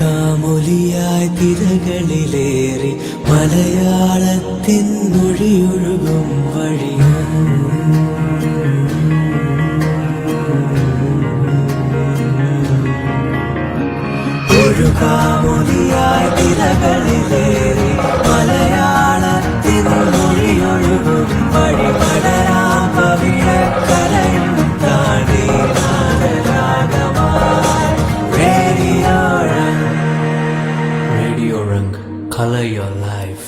കാമൊലിയായി തിരകളിലേറി മലയാളത്തിൻ മൊഴിയൊഴുകും വഴിയും ഒരു കാമൊലിയായി തിരകളിലേറി മലയാളത്തിൻ മൊഴിയൊഴുകും വഴി പടരാം പവിഴക്കരയും താണ്ടി Radio Rang, color your life.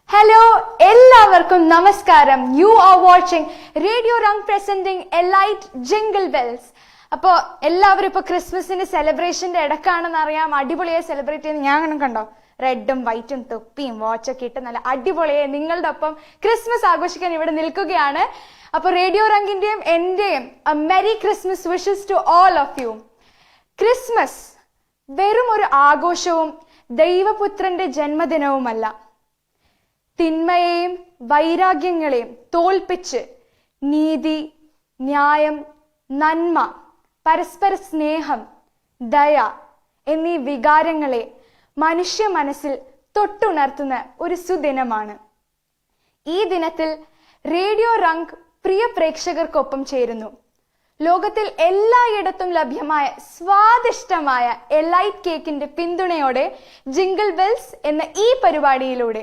Hello എല്ലാവർക്കും നമസ്കാരം. You are watching radio Rang presenting Elite jingle bells. അപ്പോൾ എല്ലാവരും ഇപ്പോൾ ക്രിസ്മസിന്റെ സെലിബ്രേഷന്റെ ഇടക്കാണെന്ന് അറിയാം. അടിപൊളിയായി സെലിബ്രേറ്റ് ചെയ്യുന്ന ഞാൻ കണ്ടോ, റെഡും വൈറ്റും തൊപ്പിയും വാച്ചൊക്കെ ഇട്ട് നല്ല അടിപൊളിയായി നിങ്ങളുടെ ഒപ്പം ക്രിസ്മസ് ആഘോഷിക്കാൻ ഇവിടെ നിൽക്കുകയാണ്. അപ്പോൾ റേഡിയോ റംഗിന്റെയും എന്റെയും merry Christmas wishes to all of you. Christmas വെറും ഒരു ആഘോഷവും ദൈവപുത്രന്റെ ജന്മദിനവുമല്ല. തിന്മയെയും വൈരാഗ്യങ്ങളെയും തോൽപ്പിച്ച് നീതി, ന്യായം, നന്മ, പരസ്പര സ്നേഹം, ദയ എന്നീ വികാരങ്ങളെ മനുഷ്യ മനസ്സിൽ തൊട്ടുണർത്തുന്ന ഒരു സുദിനമാണ്. ഈ ദിനത്തിൽ റേഡിയോ റംഗ് പ്രിയ പ്രേക്ഷകർക്കൊപ്പം ചേരുന്നു. ലോകത്തിൽ എല്ലായിടത്തും ലഭ്യമായ സ്വാദിഷ്ടമായ എലൈറ്റ് കേക്കിന്റെ പിന്തുണയോടെ ജിംഗിൾ ബെൽസ് എന്ന ഈ പരിപാടിയിലൂടെ.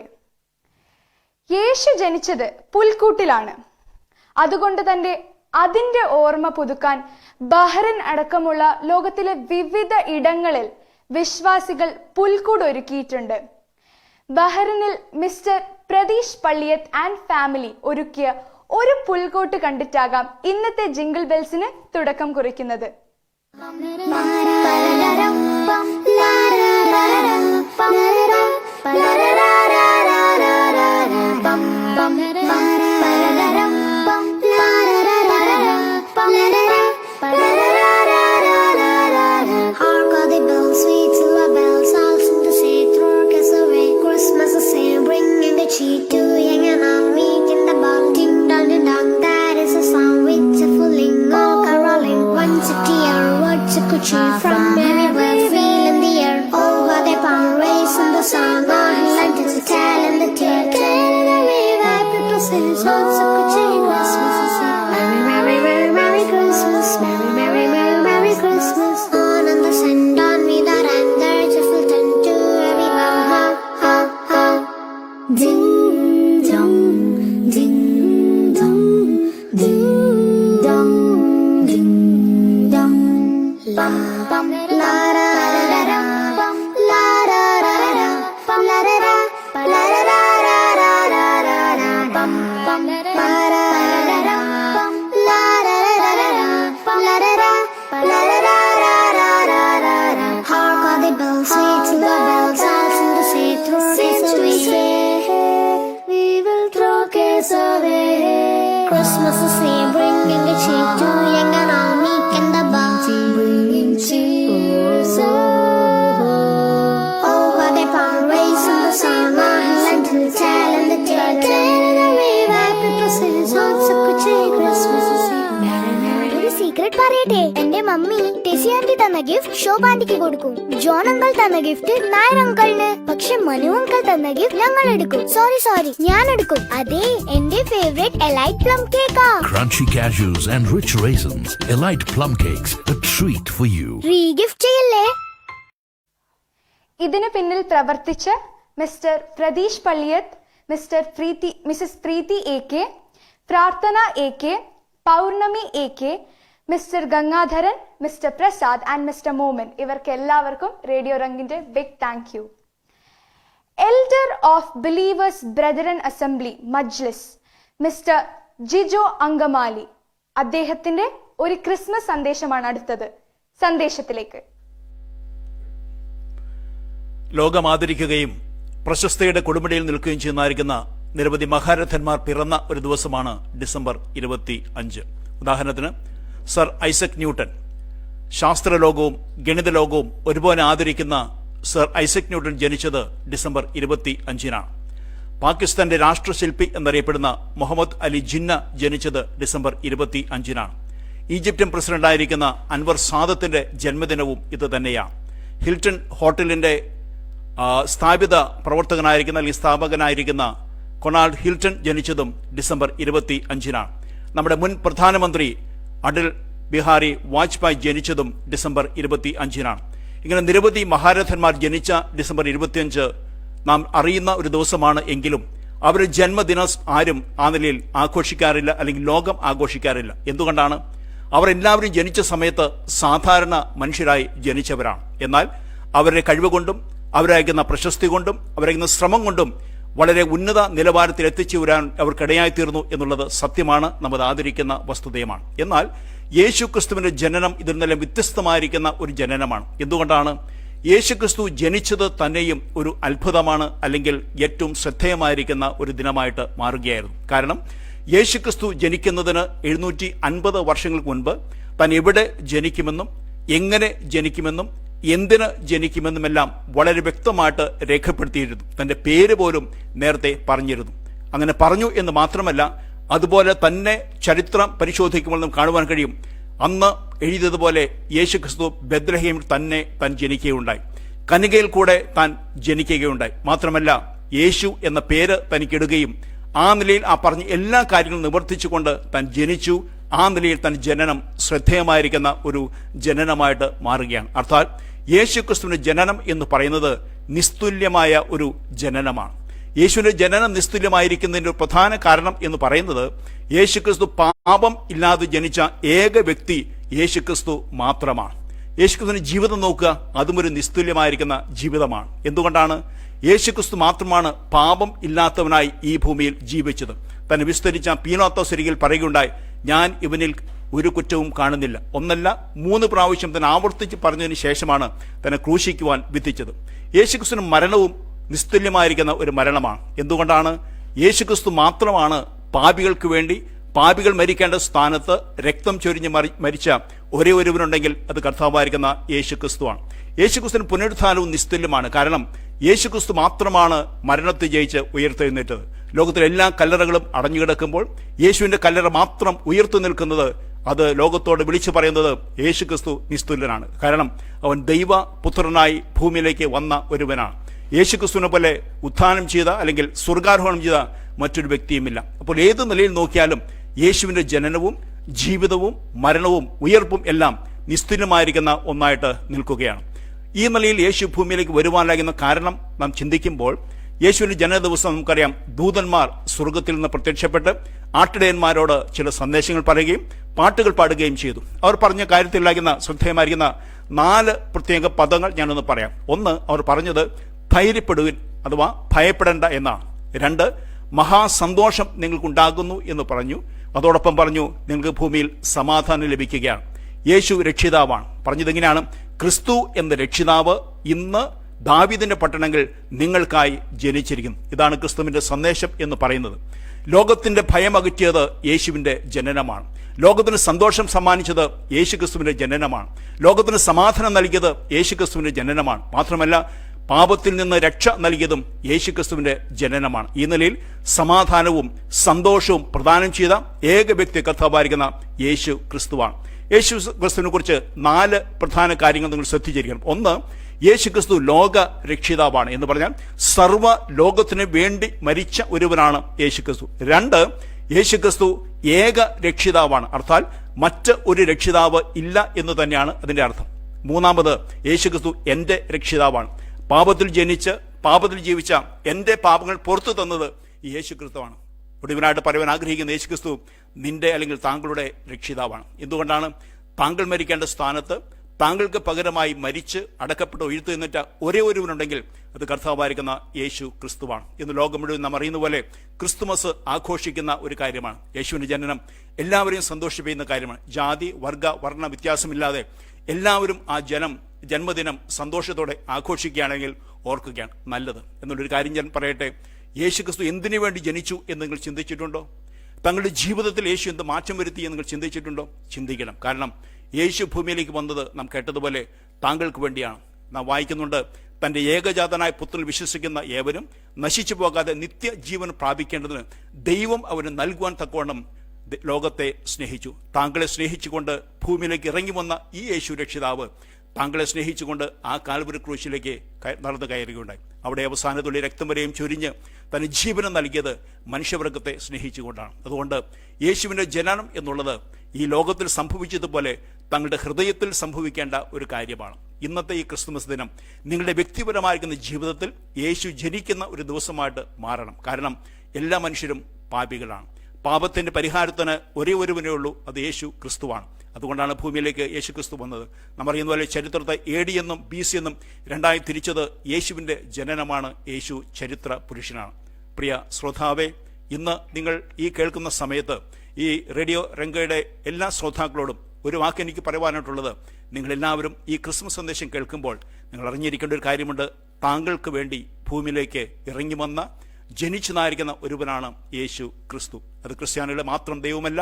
യേശു ജനിച്ചത് പുൽക്കൂട്ടിലാണ്. അതുകൊണ്ട് തന്നെ അതിന്റെ ഓർമ്മ പുതുക്കാൻ ബഹ്റിൻ അടക്കമുള്ള ലോകത്തിലെ വിവിധ ഇടങ്ങളിൽ വിശ്വാസികൾ പുൽക്കൂട് ഒരുക്കിയിട്ടുണ്ട്. ബഹ്റിനിൽ mister Pratheesh Palliyath and family ഒരുക്കിയ ഒരു പുൽക്കൂട്ട് കണ്ടിട്ടാകാം ഇന്നത്തെ ജിംഗിൾ ബെൽസിന് തുടക്കം കുറിക്കുന്നത്. From everywhere, feeling the air. Oh, how they pound, raising the sound. Like it's a tale and the tale. Telling the river, people say it's not so good. Christmas is Merry, Merry, Merry, Merry Christmas. Merry, Merry, Merry, Merry Christmas. On and the send on me that and there just will tend to everyone. Ha, ha, ha. Ding dong, ding dong, ding dong, ding dong. La bum la da da da bum la da da da bum la da da la da da da da da bum bum la da da da bum la da da da bum la da da la da da da da. Hark all the bells, sweet to the bells, bells in the sea, throw kiss away. We will throw kiss away. Christmas is here, bringing a cheer to young and all, meek and the bounty. Cheers, oh, how they pound, raising the sound, like to the tale and the tale. Telling the river, people say it's not so good. Christmas is here, Merry, Merry. ഒരു secret പറയട്ടെ, എന്റെ mummy Tessy aunty തന്ന gift shop ആന്റിക്ക് കൊടുക്കും. John uncle തന്ന gift Nair അങ്കിളിന്. പക്ഷെ Manu uncle തന്ന ഗിഫ്റ്റ് ഞങ്ങൾ എടുക്കും. സോറി ഞാൻ എടുക്കും. അതെ, എന്റെ ഫേവറേറ്റ് എലൈറ്റ് പ്ലം കേക്കാ. Crunchy cashews and rich raisins. Elite plum cakes, a treat for you. Regift ചെയ്യല്ലേ? ഇതിന് പിന്നിൽ പ്രവർത്തിച്ച mister Pratheesh Palliyath, missus Preethi A K, Prarthana A K, Pournami A K, mister Gangadharan, mister Prasad and mister Moman, ഇവർക്ക് എല്ലാവർക്കും റേഡിയോ റംഗിന്റെ big thank you. Elder of believers brethren assembly മജ്ലിസ് mister Jijo Angamaly, അദ്ദേഹത്തിന്റെ ഒരു ക്രിസ്മസ് സന്ദേശമാണ് അടുത്തത്. സന്ദേശത്തിലേക്ക്. ലോകം ആദരിക്കുകയും പ്രശസ്തയുടെ കൊടുമുടിയിൽ നിൽക്കുകയും ചെയ്യുന്നതായിരിക്കുന്ന നിരവധി മഹാരഥന്മാർ പിറന്ന ഒരു ദിവസമാണ് ഡിസംബർ 25. ഉദാഹരണത്തിന് സർ ഐസക് ന്യൂട്ടൺ. ശാസ്ത്രലോകവും ഗണിത ലോകവും ഒരുപോലെ ആദരിക്കുന്ന സർ ഐസക് ന്യൂട്ടൺ ജനിച്ചത് ഡിസംബർ 25-നാണ്. പാകിസ്ഥാന്റെ രാഷ്ട്രശില്പി എന്നറിയപ്പെടുന്ന മുഹമ്മദ് അലി ജിന്ന ജനിച്ചത് ഡിസംബർ 25-നാണ്. ഈജിപ്ഷ്യൻ പ്രസിഡന്റായിരിക്കുന്ന അൻവർ സാദത്തിന്റെ ജന്മദിനവും ഇത് തന്നെയാണ്. ഹിൽട്ടൺ ഹോട്ടലിന്റെ സ്ഥാപിത പ്രവർത്തകനായിരിക്കുന്ന അല്ലെങ്കിൽ സ്ഥാപകനായിരിക്കുന്ന കൊണാൾഡ് ഹിൽട്ടൺ ജനിച്ചതും ഡിസംബർ 25-നാണ്. നമ്മുടെ മുൻ പ്രധാനമന്ത്രി അടൽ ബിഹാരി വാജ്പേയി ജനിച്ചതും ഡിസംബർ 25-നാണ്. ഇങ്ങനെ നിരവധി മഹാരഥന്മാർ ജനിച്ച ഡിസംബർ 25 നാം അറിയുന്ന ഒരു ദിവസമാണ്. എങ്കിലും അവരുടെ ജന്മദിനം ആരും ആ നിലയിൽ ആഘോഷിക്കാറില്ല, അല്ലെങ്കിൽ ലോകം ആഘോഷിക്കാറില്ല. എന്തുകൊണ്ടാണ്? അവർ എല്ലാവരും ജനിച്ച സമയത്ത് സാധാരണ മനുഷ്യരായി ജനിച്ചവരാണ്. എന്നാൽ അവരുടെ കഴിവ് കൊണ്ടും അവരയക്കുന്ന പ്രശസ്തി കൊണ്ടും അവരയക്കുന്ന ശ്രമം കൊണ്ടും വളരെ ഉന്നത നിലവാരത്തിൽ എത്തിച്ചു വരാൻ അവർക്കിടയായി തീർന്നു എന്നുള്ളത് സത്യമാണ്, നമ്മൾ ആദരിക്കുന്ന വസ്തുതയുമാണ്. എന്നാൽ യേശുക്രിസ്തുവിന്റെ ജനനം ഇതിൽ നിന്നെല്ലാം വ്യത്യസ്തമായിരിക്കുന്ന ഒരു ജനനമാണ്. എന്തുകൊണ്ടാണ്? യേശുക്രിസ്തു ജനിച്ചത് തന്നെയും ഒരു അത്ഭുതമാണ്, അല്ലെങ്കിൽ ഏറ്റവും ശ്രദ്ധേയമായിരിക്കുന്ന ഒരു ദിനമായിട്ട് മാറുകയായിരുന്നു. കാരണം യേശുക്രിസ്തു ജനിക്കുന്നതിന് 750 വർഷങ്ങൾക്ക് മുൻപ് താൻ എവിടെ ജനിക്കുമെന്നും എങ്ങനെ ജനിക്കുമെന്നും എന്തിന് ജനിക്കുമെന്നുമെല്ലാം വളരെ വ്യക്തമായിട്ട് രേഖപ്പെടുത്തിയിരുന്നു. തന്റെ പേര് പോലും നേരത്തെ പറഞ്ഞിരുന്നു. അങ്ങനെ പറഞ്ഞു എന്ന് മാത്രമല്ല, അതുപോലെ തന്നെ ചരിത്രം പരിശോധിക്കുമ്പോൾ നമുക്ക് കാണുവാൻ കഴിയും. അന്ന് എഴുതിയതുപോലെ യേശുക്രിസ്തു ബെത്ലഹേമിൽ തന്നെ താൻ ജനിക്കുകയുണ്ടായി. കന്യകയിൽ കൂടെ താൻ ജനിക്കുകയുണ്ടായി. മാത്രമല്ല, യേശു എന്ന പേര് തനിക്കിടുകയും ആ നിലയിൽ ആ പറഞ്ഞ എല്ലാ കാര്യങ്ങളും നിവർത്തിച്ചുകൊണ്ട് താൻ ജനിച്ചു. ആ നിലയിൽ തൻ ജനനം ശ്രദ്ധേയമായിരിക്കുന്ന ഒരു ജനനമായിട്ട് മാറുകയാണ്. അർത്ഥാൽ യേശുക്രിസ്തുവിന്റെ ജനനം എന്ന് പറയുന്നത് നിസ്തുല്യമായ ഒരു ജനനമാണ്. യേശുവിന്റെ ജനനം നിസ്തുല്യമായിരിക്കുന്നതിന്റെ ഒരു പ്രധാന കാരണം എന്ന് പറയുന്നത് യേശുക്രിസ്തു പാപം ഇല്ലാതെ ജനിച്ച ഏക വ്യക്തി യേശുക്രിസ്തു മാത്രമാണ്. യേശുക്രിസ്തുവിന്റെ ജീവിതം നോക്കുക, അതും ഒരു നിസ്തുല്യമായിരിക്കുന്ന ജീവിതമാണ്. എന്തുകൊണ്ടാണ്? യേശുക്രിസ്തു മാത്രമാണ് പാപം ഇല്ലാത്തവനായി ഈ ഭൂമിയിൽ ജീവിച്ചത്. തന്നെ വിസ്തരിച്ച പീലാത്തോസ് ഒരിക്കൽ പറയുകയുണ്ടായി, ഞാൻ ഇവനിൽ ഒരു കുറ്റവും കാണുന്നില്ല. ഒന്നല്ല 3 പ്രാവശ്യം തന്നെ ആവർത്തിച്ച് പറഞ്ഞതിന് ശേഷമാണ് തന്നെ ക്രൂശിക്കുവാൻ വിധിച്ചത്. യേശുക്രിസ്തുവിന്റെ മരണവും നിസ്തുല്യമായിരിക്കുന്ന ഒരു മരണമാണ്. എന്തുകൊണ്ടാണ്? യേശുക്രിസ്തു മാത്രമാണ് പാപികൾക്ക് വേണ്ടി, പാപികൾ മരിക്കേണ്ട സ്ഥാനത്ത് രക്തം ചൊരിഞ്ഞ് മരിച്ച ഒരേ ഒരുവനുണ്ടെങ്കിൽ അത് കർത്താവായിരിക്കുന്ന യേശുക്രിസ്തുവാണ്. യേശുക്രിസ്തുവിന്റെ പുനരുത്ഥാനവും നിസ്തുല്യമാണ്. കാരണം യേശുക്രിസ്തു മാത്രമാണ് മരണത്തെ ജയിച്ച് ഉയർത്തെഴുന്നേറ്റത്. ലോകത്തിലെ എല്ലാ കല്ലറകളും അടഞ്ഞുകിടക്കുമ്പോൾ യേശുവിന്റെ കല്ലറ മാത്രം ഉയർത്തു നിൽക്കുന്നത്, അത് ലോകത്തോട് വിളിച്ചു പറയുന്നത് യേശുക്രിസ്തു നിസ്തുല്യനാണ്. കാരണം അവൻ ദൈവപുത്രനായി ഭൂമിയിലേക്ക് വന്ന ഒരുവനാണ്. യേശുക്രിസ്തുവിനെ പോലെ ഉത്ഥാനം ചെയ്ത അല്ലെങ്കിൽ സ്വർഗാരോഹണം ചെയ്ത മറ്റൊരു വ്യക്തിയുമില്ല. അപ്പോൾ ഏത് നിലയിൽ നോക്കിയാലും യേശുവിന്റെ ജനനവും ജീവിതവും മരണവും ഉയർപ്പും എല്ലാം നിസ്തുല്യമായിരിക്കുന്ന ഒന്നായിട്ട് നിൽക്കുകയാണ്. ഈ നിലയിൽ യേശു ഭൂമിയിലേക്ക് വരുവാനാകുന്ന കാരണം നാം ചിന്തിക്കുമ്പോൾ, യേശുവിന്റെ ജനന ദിവസം നമുക്കറിയാം, ദൂതന്മാർ സ്വർഗത്തിൽ നിന്ന് പ്രത്യക്ഷപ്പെട്ട് ആട്ടിടയന്മാരോട് ചില സന്ദേശങ്ങൾ പറയുകയും പാട്ടുകൾ പാടുകയും ചെയ്തു. അവർ പറഞ്ഞ കാര്യത്തിലാകുന്ന ശ്രദ്ധേയമായിരിക്കുന്ന 4 പ്രത്യേക പദങ്ങൾ ഞാനൊന്ന് പറയാം. ഒന്ന്, അവർ പറഞ്ഞത് ധൈര്യപ്പെടുവിൻ, അഥവാ ഭയപ്പെടേണ്ട എന്നാണ്. 2, മഹാസന്തോഷം നിങ്ങൾക്കുണ്ടാകുന്നു എന്ന് പറഞ്ഞു. അതോടൊപ്പം പറഞ്ഞു, നിങ്ങൾക്ക് ഭൂമിയിൽ സമാധാനം ലഭിക്കുകയാണ്. യേശു രക്ഷിതാവാണ്. പറഞ്ഞതെങ്ങനെയാണ്? ക്രിസ്തു എന്ന രക്ഷിതാവ് ഇന്ന് ദാവീദിന്റെ പട്ടണങ്ങൾ നിങ്ങൾക്കായി ജനിച്ചിരിക്കുന്നു. ഇതാണ് ക്രിസ്തുവിന്റെ സന്ദേശം എന്ന് പറയുന്നത്. ലോകത്തിന്റെ ഭയം അകറ്റിയത് യേശുവിന്റെ ജനനമാണ്. ലോകത്തിന് സന്തോഷം സമ്മാനിച്ചത് യേശുക്രിസ്തുവിന്റെ ജനനമാണ്. ലോകത്തിന് സമാധാനം നൽകിയത് യേശുക്രിസ്തുവിന്റെ ജനനമാണ്. മാത്രമല്ല, പാപത്തിൽ നിന്ന് രക്ഷ നൽകിയതും യേശുക്രിസ്തുവിന്റെ ജനനമാണ്. ഈ നിലയിൽ സമാധാനവും സന്തോഷവും പ്രദാനം ചെയ്ത ഏക വ്യക്തി കർത്താവായിരിക്കുന്ന യേശു ക്രിസ്തുവാണ്. യേശു ക്രിസ്തുവിനെ കുറിച്ച് 4 പ്രധാന കാര്യങ്ങൾ നിങ്ങൾ ശ്രദ്ധിച്ചിരിക്കണം. ഒന്ന്, യേശുക്രിസ്തു ലോക രക്ഷിതാവാണ് എന്ന് പറഞ്ഞാൽ സർവ്വ ലോകത്തിന് വേണ്ടി മരിച്ച ഒരുവനാണ് യേശുക്രിസ്തു. 2, യേശുക്രിസ്തു ഏക രക്ഷിതാവാണ്. അർത്ഥാൽ മറ്റ് ഒരു രക്ഷിതാവ് ഇല്ല എന്ന് തന്നെയാണ് അതിന്റെ അർത്ഥം. 3, യേശുക്രിസ്തു എന്റെ രക്ഷിതാവാണ്. പാപത്തിൽ ജനിച്ച് പാപത്തിൽ ജീവിച്ച എന്റെ പാപങ്ങൾ പുറത്തു തന്നത് ഈ യേശുക്രിസ്തുവാണ്. ഒടുവിനായിട്ട് പറയുവാൻ ആഗ്രഹിക്കുന്ന യേശുക്രിസ്തു നിന്റെ അല്ലെങ്കിൽ താങ്കളുടെ രക്ഷിതാവാണ്. എന്തുകൊണ്ടാണ്? താങ്കൾ മരിക്കേണ്ട സ്ഥാനത്ത് താങ്കൾക്ക് പകരമായി മരിച്ച് അടക്കപ്പെട്ട് ഉയർത്തെഴുന്നേറ്റ ഒരേ ഒരുവനുണ്ടെങ്കിൽ അത് കർത്താവായിരിക്കുന്ന യേശു ക്രിസ്തുവാണ്. ഇന്ന് ലോകം മുഴുവൻ നാം അറിയുന്ന പോലെ ക്രിസ്തുമസ് ആഘോഷിക്കുന്ന ഒരു കാര്യമാണ്. യേശുവിന്റെ ജനനം എല്ലാവരെയും സന്തോഷിപ്പിക്കുന്ന കാര്യമാണ്. ജാതി, വർഗ, വർണ്ണ വ്യത്യാസമില്ലാതെ എല്ലാവരും ആ ജന്മദിനം സന്തോഷത്തോടെ ആഘോഷിക്കുകയാണെങ്കിൽ ഓർക്കുകയാണ് നല്ലത്. എന്നുള്ളൊരു കാര്യം ഞാൻ പറയട്ടെ, യേശുക്രിസ്തു എന്തിനു വേണ്ടി ജനിച്ചു എന്ന് നിങ്ങൾ ചിന്തിച്ചിട്ടുണ്ടോ? തങ്ങളുടെ ജീവിതത്തിൽ യേശു എന്ത് മാറ്റം വരുത്തി എന്ന് നിങ്ങൾ ചിന്തിച്ചിട്ടുണ്ടോ? ചിന്തിക്കണം. കാരണം യേശു ഭൂമിയിലേക്ക് വന്നത് നാം കേട്ടതുപോലെ താങ്കൾക്ക് വേണ്ടിയാണ്. നാം വായിക്കുന്നുണ്ട്, തന്റെ ഏകജാതനായ പുത്രനിൽ വിശ്വസിക്കുന്ന ഏവരും നശിച്ചു പോകാതെ നിത്യജീവൻ പ്രാപിക്കേണ്ടതിന് ദൈവം അവന് നൽകുവാൻ തക്കവണ്ണം ലോകത്തെ സ്നേഹിച്ചു. താങ്കളെ സ്നേഹിച്ചുകൊണ്ട് ഭൂമിയിലേക്ക് ഇറങ്ങി വന്ന ഈ യേശു രക്ഷിതാവ് താങ്കളെ സ്നേഹിച്ചുകൊണ്ട് ആ കാൽവരി ക്രൂശിലേക്ക് നടന്നു കയറുകയുണ്ടായി. അവിടെ അവസാന തുള്ളി രക്തം വരെയും ചൊരിഞ്ഞ് തന്റെ ജീവനം നൽകിയത് മനുഷ്യവർഗത്തെ സ്നേഹിച്ചുകൊണ്ടാണ്. അതുകൊണ്ട് യേശുവിൻ്റെ ജനനം എന്നുള്ളത് ഈ ലോകത്തിൽ സംഭവിച്ചതുപോലെ തങ്ങളുടെ ഹൃദയത്തിൽ സംഭവിക്കേണ്ട ഒരു കാര്യമാണ്. ഇന്നത്തെ ഈ ക്രിസ്തുമസ് ദിനം നിങ്ങളുടെ വ്യക്തിപരമായിരിക്കുന്ന ജീവിതത്തിൽ യേശു ജനിക്കുന്ന ഒരു ദിവസമായിട്ട് മാറണം. കാരണം എല്ലാ മനുഷ്യരും പാപികളാണ്. പാപത്തിൻ്റെ പരിഹാരത്തിന് ഒരേ ഒരുവനേ ഉള്ളൂ, അത് യേശു ക്രിസ്തുവാണ്. അതുകൊണ്ടാണ് ഭൂമിയിലേക്ക് യേശു ക്രിസ്തു വന്നത്. നാം അറിയുന്ന പോലെ ചരിത്രത്തെ AD എന്നും BC എന്നും രണ്ടായി തിരിച്ചത് യേശുവിൻ്റെ ജനനമാണ്. യേശു ചരിത്ര പുരുഷനാണ്. പ്രിയ ശ്രോതാവേ, ഇന്ന് നിങ്ങൾ ഈ കേൾക്കുന്ന സമയത്ത് ഈ റേഡിയോ രംഗയുടെ എല്ലാ ശ്രോതാക്കളോടും ഒരു വാക്ക് എനിക്ക് പറയുവാനായിട്ടുള്ളത്, നിങ്ങളെല്ലാവരും ഈ ക്രിസ്മസ് സന്ദേശം കേൾക്കുമ്പോൾ നിങ്ങൾ അറിഞ്ഞിരിക്കേണ്ട ഒരു കാര്യമുണ്ട്. താങ്കൾക്ക് വേണ്ടി ഭൂമിയിലേക്ക് ഇറങ്ങി വന്ന ജനിച്ചതായിരിക്കുന്ന ഒരുവനാണ് യേശു ക്രിസ്തു. അത് ക്രിസ്ത്യാനികളെ മാത്രം ദൈവമല്ല,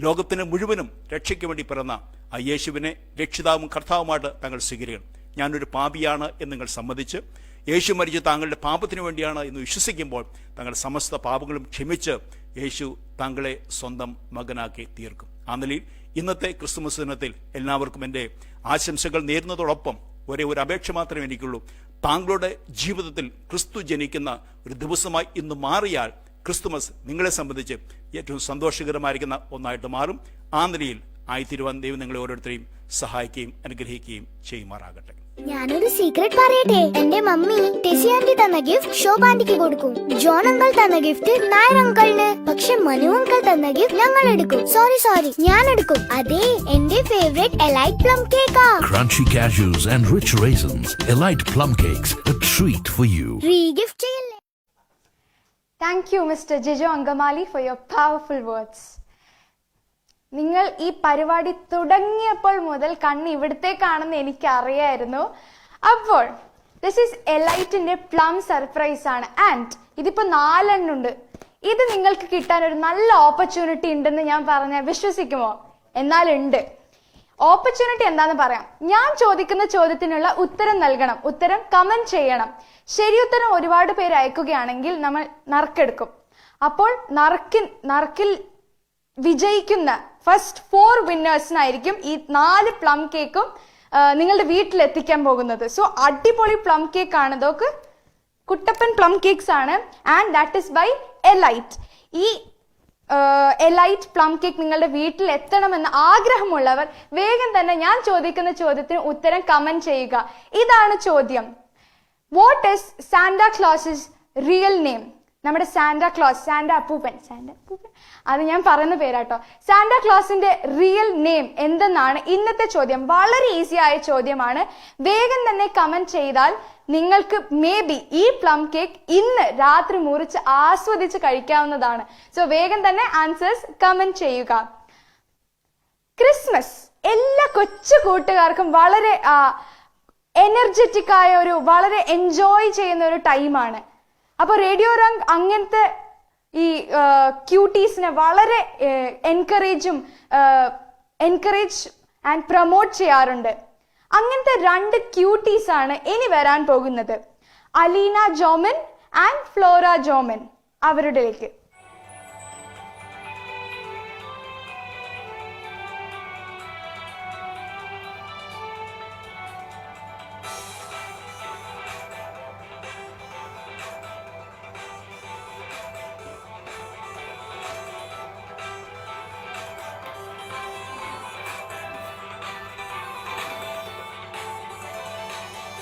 ലോകത്തിന് മുഴുവനും രക്ഷയ്ക്ക് വേണ്ടി പിറന്ന ആ യേശുവിനെ രക്ഷിതാവും കർത്താവുമായിട്ട് താങ്കൾ സ്വീകരിക്കണം. ഞാനൊരു പാപിയാണ് എന്ന് നിങ്ങൾ സമ്മതിച്ച് യേശു മരിച്ച് താങ്കളുടെ പാപത്തിന് വേണ്ടിയാണ് എന്ന് വിശ്വസിക്കുമ്പോൾ താങ്കളുടെ സമസ്ത പാപങ്ങളും ക്ഷമിച്ച് യേശു താങ്കളെ സ്വന്തം മകനാക്കി തീർക്കും. ആ നിലയിൽ ഇന്നത്തെ ക്രിസ്തുമസ് ദിനത്തിൽ എല്ലാവർക്കും എൻ്റെ ആശംസകൾ നേരുന്നതോടൊപ്പം ഒരേ ഒരു അപേക്ഷ മാത്രമേ എനിക്കുള്ളൂ. താങ്കളുടെ ജീവിതത്തിൽ ക്രിസ്തു ജനിക്കുന്ന ഒരു ദിവസമായി ഇന്ന് മാറിയാൽ ക്രിസ്തുമസ് നിങ്ങളെ സംബന്ധിച്ച് ഏറ്റവും സന്തോഷകരമായിരിക്കുന്ന ഒന്നായിട്ട് മാറും. ആ നിലയിൽ ആയിത്തീരുവാൻ ദൈവം നിങ്ങളെ ഓരോരുത്തരെയും സഹായിക്കുകയും അനുഗ്രഹിക്കുകയും ചെയ്യുമാറാകട്ടെ. ഞാനൊരു സീക്രട്ട് പറയട്ടെ. എന്റെ മമ്മി ടെസി ആന്റി തന്ന ഗിഫ്റ്റ് ശോഭ ആന്റിക്ക് കൊടുക്കും. ജോൺ അങ്കിൾ തന്ന ഗിഫ്റ്റ് നായർ അങ്കിളിന്. പക്ഷെ മനു അങ്കിൾ തന്ന ഗിഫ്റ്റ് ഞങ്ങൾ എടുക്കും. സോറി ഞാൻ എടുക്കും. അതെ, എന്റെ ഫേവറേറ്റ് എലൈറ്റ് പ്ലം കേക്കാ. Crunchy cashews and rich raisins. Elite plum cakes, a treat for you. റീഗിഫ്റ്റ് ചെയ്യില്ലേ? Thank you, Mr. Jijo Angamali, for your powerful words. നിങ്ങൾ ഈ പരിപാടി തുടങ്ങിയപ്പോൾ മുതൽ കണ്ണ് ഇവിടത്തേക്കാണെന്ന് എനിക്ക് അറിയായിരുന്നു. അപ്പോൾ ദിസ് ഈസ് എലൈറ്റിന്റെ പ്ലം സർപ്രൈസ് ആണ്. ആൻഡ് ഇതിപ്പോ 4 എണ്ണുണ്ട്. ഇത് നിങ്ങൾക്ക് കിട്ടാൻ ഒരു നല്ല ഓപ്പർച്യൂണിറ്റി ഉണ്ടെന്ന് ഞാൻ പറഞ്ഞാൽ വിശ്വസിക്കുമോ? എന്നാൽ ഉണ്ട്. ഓപ്പർച്യൂണിറ്റി എന്താന്ന് പറയാം. ഞാൻ ചോദിക്കുന്ന ചോദ്യത്തിനുള്ള ഉത്തരം നൽകണം. ഉത്തരം കമന്റ് ചെയ്യണം. ശരി ഉത്തരം ഒരുപാട് പേര് അയക്കുകയാണെങ്കിൽ നമ്മൾ നറുക്കെടുക്കും. അപ്പോൾ നറുക്കിൽ വിജയിക്കുന്ന ഫസ്റ്റ് 4 വിന്നേഴ്സിനായിരിക്കും ഈ 4 പ്ലം കേക്കും നിങ്ങളുടെ വീട്ടിൽ എത്തിക്കാൻ പോകുന്നത്. സോ അടിപൊളി പ്ലം കേക്ക് ആണ്. ഇതൊക്കെ കുട്ടപ്പൻ പ്ലം കേക്ക്സ് ആണ്. And that is by Elite. ഈ എലൈറ്റ് പ്ലം കേക്ക് നിങ്ങളുടെ വീട്ടിൽ എത്തണമെന്ന് ആഗ്രഹമുള്ളവർ വേഗം തന്നെ ഞാൻ ചോദിക്കുന്ന ചോദ്യത്തിന് ഉത്തരം കമന്റ് ചെയ്യുക. ഇതാണ് ചോദ്യം. What is Santa Claus's real name? നമ്മുടെ സാന്റാ ക്ലോസ്, സാന്റാ അപ്പൂപ്പൻ അത് ഞാൻ പറയുന്ന പേരാട്ടോ. സാന്റാ ക്ലോസിന്റെ റിയൽ നെയിം എന്തെന്നാണ് ഇന്നത്തെ ചോദ്യം. വളരെ ഈസി ആയ ചോദ്യമാണ്. വേഗം തന്നെ കമന്റ് ചെയ്താൽ നിങ്ങൾക്ക് മേ ബി ഈ പ്ലം കേക്ക് ഇന്ന് രാത്രി മുറിച്ച് ആസ്വദിച്ച് കഴിക്കാവുന്നതാണ്. സോ വേഗം തന്നെ ആൻസേഴ്സ് കമന്റ് ചെയ്യുക. ക്രിസ്മസ് എല്ലാ കൊച്ചു കൂട്ടുകാർക്കും വളരെ എനർജറ്റിക് ആയ വളരെ എൻജോയ് ചെയ്യുന്ന ഒരു ടൈമാണ്. അപ്പൊ റേഡിയോ റംഗ് അങ്ങനത്തെ ഈ ക്യൂട്ടീസിനെ വളരെ എൻകറേജ് ആൻഡ് പ്രൊമോട്ട് ചെയ്യാറുണ്ട്. അങ്ങനത്തെ 2 ക്യൂട്ടീസ് ആണ് ഇനി വരാൻ പോകുന്നത്. Aleena Joman and Flora Joman. അവരുടെയിലേക്ക്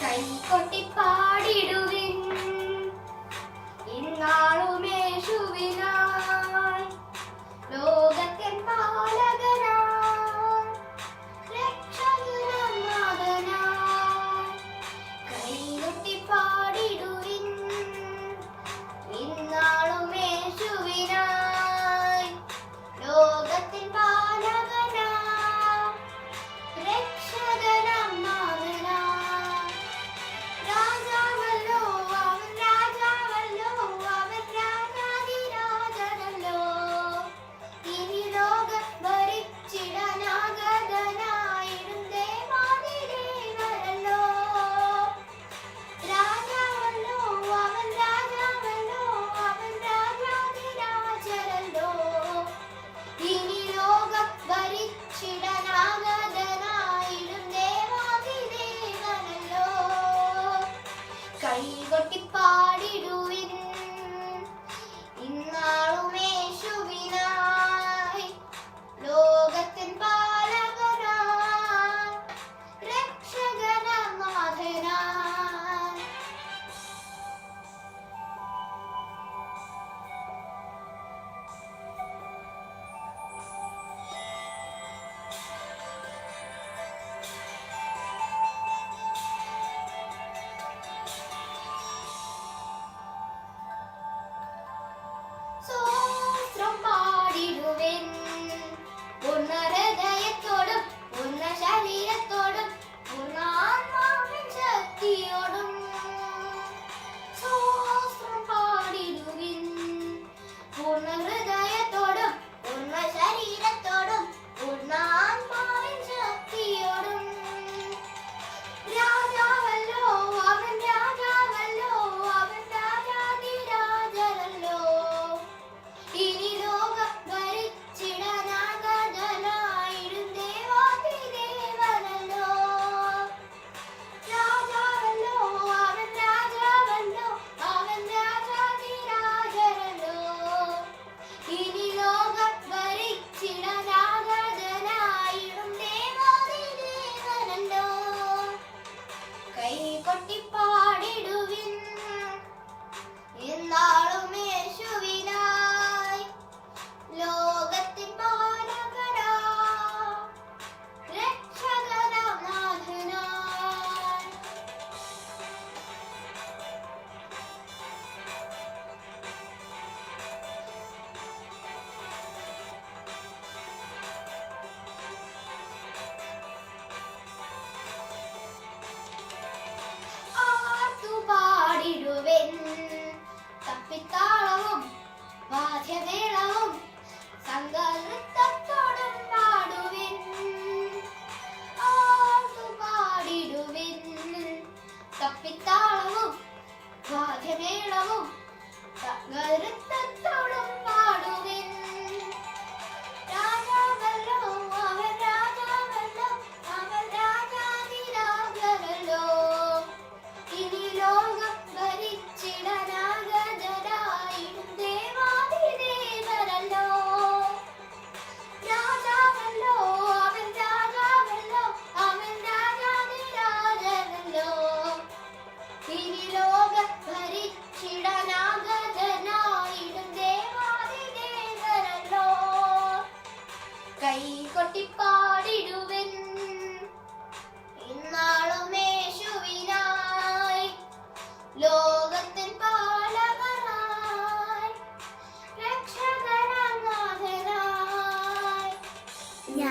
കൈകൊട്ടി പാടിടുവിൻ ഇന്നാളുമേശുവിന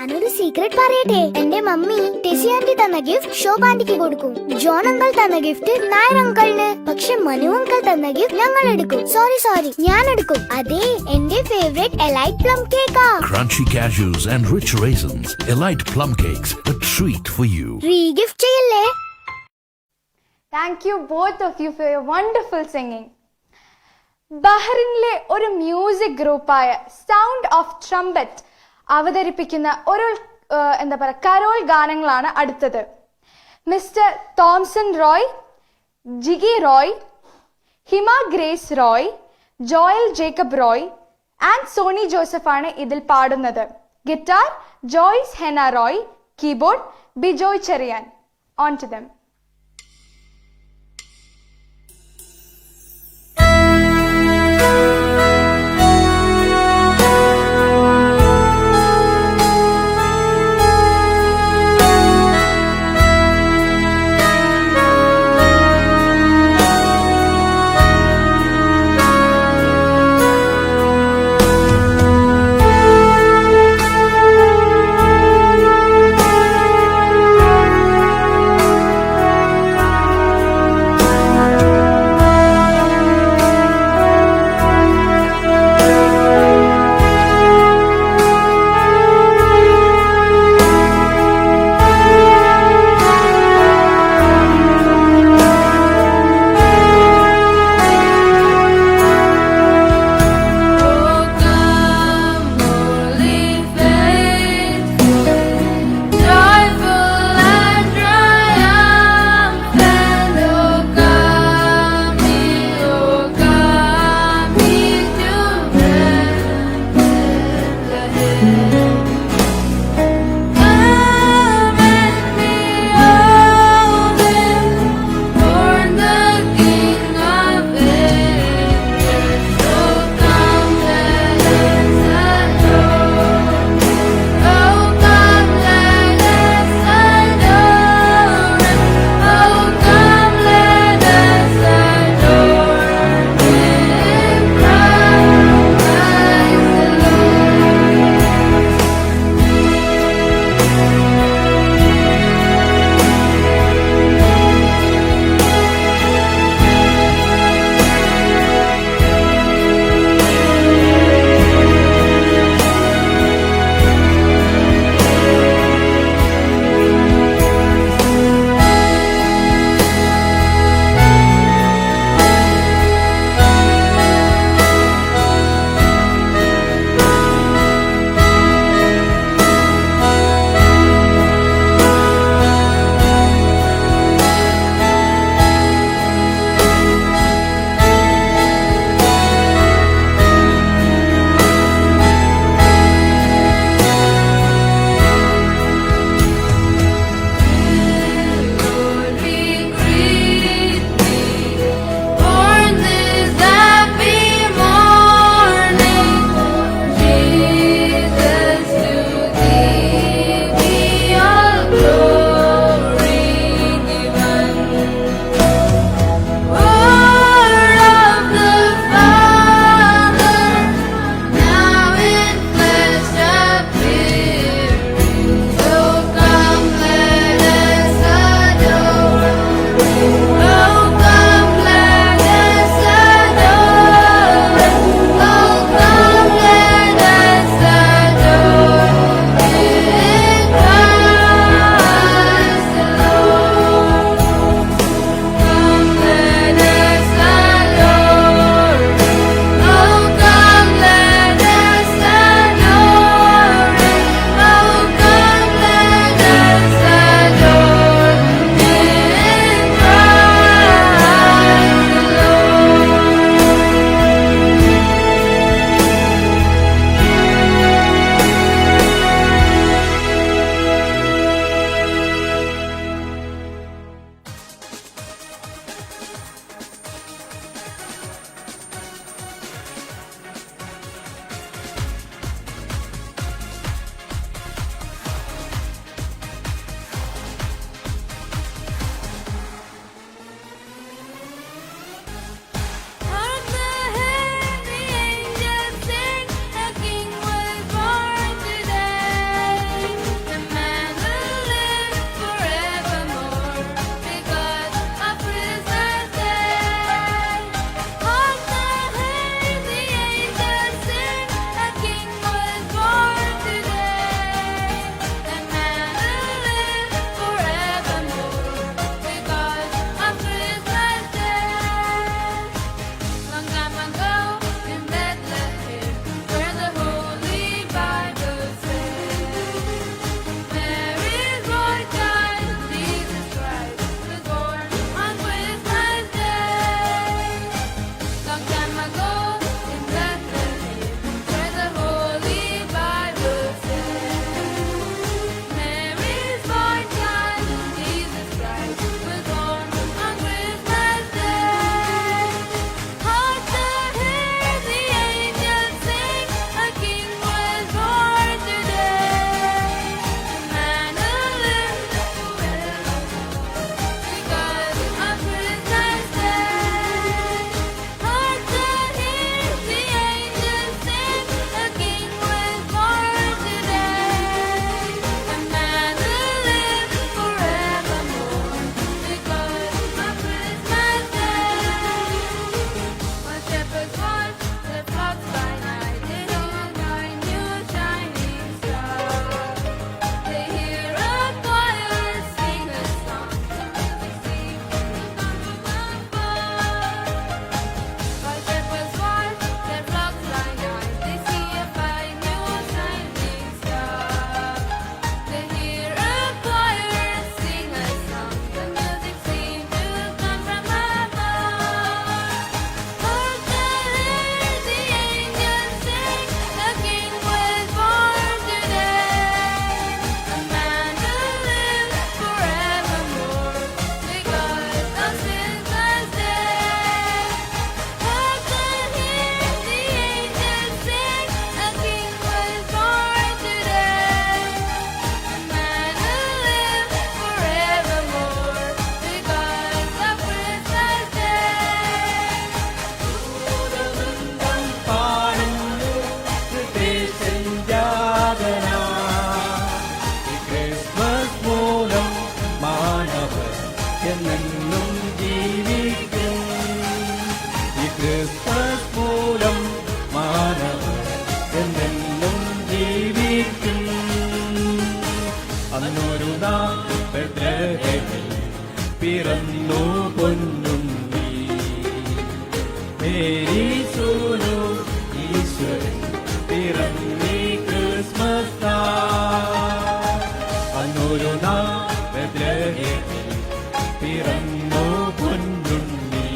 ഞാനൊരു സീക്രട്ട് പറയട്ടെ. എന്റെ മമ്മി ടെസി ആന്റി തന്ന ഗിഫ്റ്റ് ശോഭ ആന്റിക്ക് കൊടുക്കും. ജോൺ അങ്കിൾ തന്ന ഗിഫ്റ്റ് നായർ അങ്കിളിന്. പക്ഷെ മനു അങ്കിൾ തന്ന ഗിഫ്റ്റ് ഞങ്ങൾ എടുക്കും. സോറി ഞാൻ എടുക്കും. അതെ, എന്റെ ഫേവറേറ്റ് എലൈറ്റ് പ്ലം കേക്കാ. Crunchy cashews and rich raisins. Elite plum cakes, a treat for you. Regift ചെയ്യല്ലേ? Thank you both of you for your wonderful singing. ബഹ്റിനിലെ ഒരു മ്യൂസിക് ഗ്രൂപ്പായ സൗണ്ട് ഓഫ് ട്രംപറ്റ് അവതരിപ്പിക്കുന്ന ഒരു കരോൾ ഗാനങ്ങളാണ് അടുത്തത്. Mister Thomson Roy, Jigi Roy, Hima Grace Roy, Joel Jacob Roy and Sony Joseph ആണ് ഇതിൽ പാടുന്നത്. Guitar Joyce Hena Roy, keyboard Bijoy Cherian. On to them. ജീവിക്കും. അന്നൊരു നാൾ ബേത്ലഹേമിൽ പിറന്നു പൊന്നുണ്ണി, മേരി സൂനു ഈശ്വരൻ പിറന്നീ ക്രിസ്മസ് നാൾ. അന്നൊരു നാൾ ബേത്ലഹേമിൽ പിറന്നു പൊന്നുണ്ണി,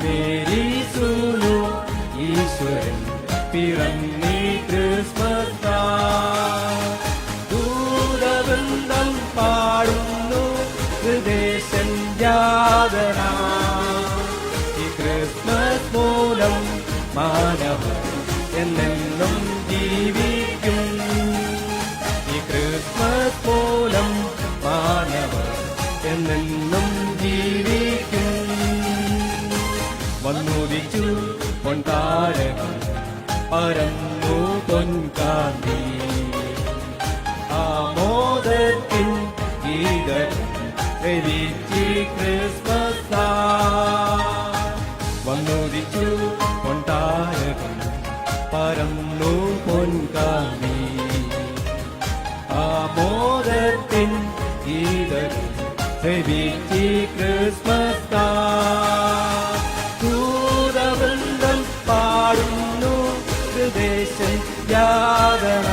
മേരി സൂനു ഈശ്വരൻ പിറന്നീ ക്രിസ്മസ് നാൾ. ദൂതവൃന്ദം പാടുന്നു ഹൃദയൻ ജാതന, ഈ ക്രിസ്മസ് മൂലം മാനവർ എന്നെന്നും ജീവിക്കും. ഈ ക്രിസ്മസ് മൂലം മാനവർ എന്നെന്നും ജീവിക്കും. വന്നുദിച്ചു പൊൻതാരകം പരന്നു പൊൻകാന്തി, ആമോദത്തിൻ ഗീതം രചിച്ച് ക്രിസ്മസ് നാൾ. വന്നുദിച്ചു പൊൻതാരകം പരന്നു പൊൻകാന്തി, ആമോദത്തിൻ ഗീതം രചിച്ച് ക്രിസ്മസ് നാൾ. ദൂതവൃന്ദം പാടുന്നു ഹൃദയൻ ജാതന,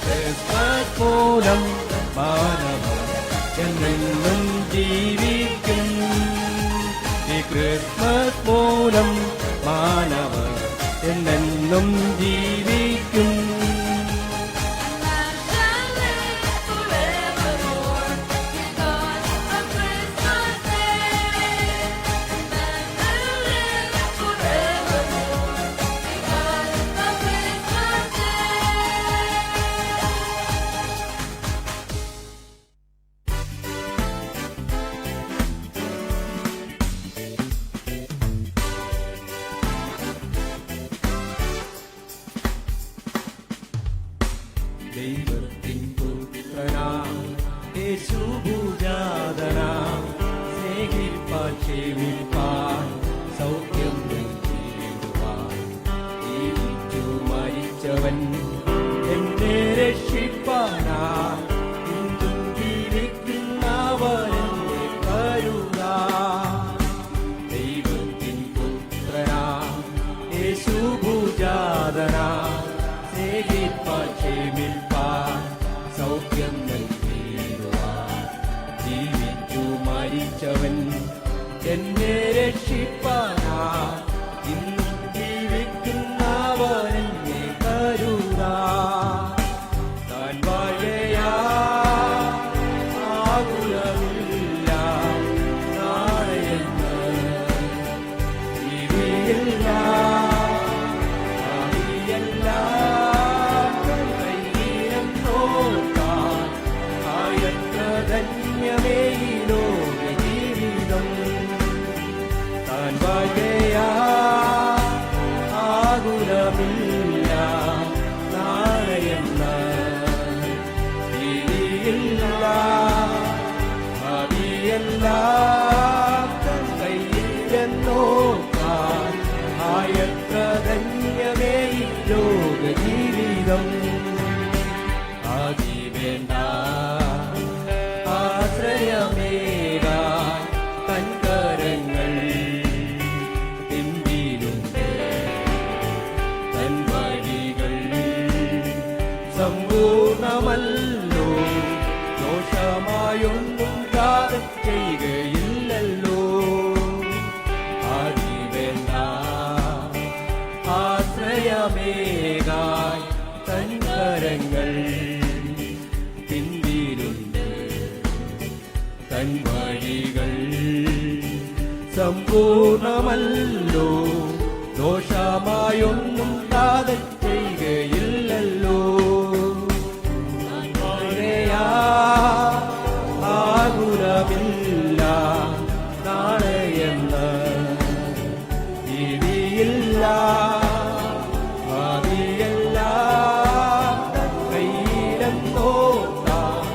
ക്രിസ്മസ് മൂലം മാനവർ എന്നെന്നും ജീവിക്കും. ഈ ക്രിസ്മസ് മൂലം മാനവർ എന്നെന്നും ജീവിക്കും. ദൈവത്തിൻ പുത്രനാം യേശുഭുജാതനാം സ്നേഹിപ്പാൻ ക്ഷേമിപ്പാൻ സൗഖ്യം നൽകിയിടുവാൻ ജീവിച്ചു മരിച്ചവൻ എന്നെ രക്ഷിപ്പാനായി ഇന്നും ജീവിക്കുന്നവരെന്നെ കരുതാൻ. ദൈവത്തിൻ പുത്രനാം യേശുഭുജാതനാം സ്നേഹിപ്പാൻ ക്ഷേമിപ്പാൻ സൗഖ്യം നൽകിയിടുവാൻ ജീവിച്ചു മരിച്ചവൻ എന്നെ രക്ഷിപ്പാനായി ഇന്നും ജീവിക്കുന്നവരെന്നെ കരുതാൻ. താൻ വാഴയാ ആകുലമില്ല നാളെയെന്ന് ജീവിയില്ല, ധന്യമേ ഈ ലോക ജീവിതം. താൻ വകയാ ആകുലമില്ല നാളെയെന്ന ഭീതിയില്ല, ഭാവിയെല്ലാം തൻ കയ്യിലെന്നോക്കാൻ ആയത്ര ധന്യമേ ഈ ലോക ജീവിതം. ആദി വേണ്ട ആശ്രയമേകാൻ തൻ കരങ്ങൾ പിൻപിലുണ്ട്, തൻ വഴികൾ സമ്പൂർണമല്ലോ, ദോഷമായൊന്നും ചെയ്യുകയില്ലല്ലോ. ആദിവേണ്ട ആശ്രയമേകാൻ തൻ കരങ്ങൾ പിൻപിലുണ്ട്, തൻ വഴികൾ സമ്പൂർണമല്ലോ, ദോഷമായൊന്നും ചെയ്യുകയില്ലല്ലോ. ആകുലമില്ല നാളെയെന്ന ഭീതിയില്ല, ഭാവിയെല്ലാം കയ്യിലെന്നോർത്താൽ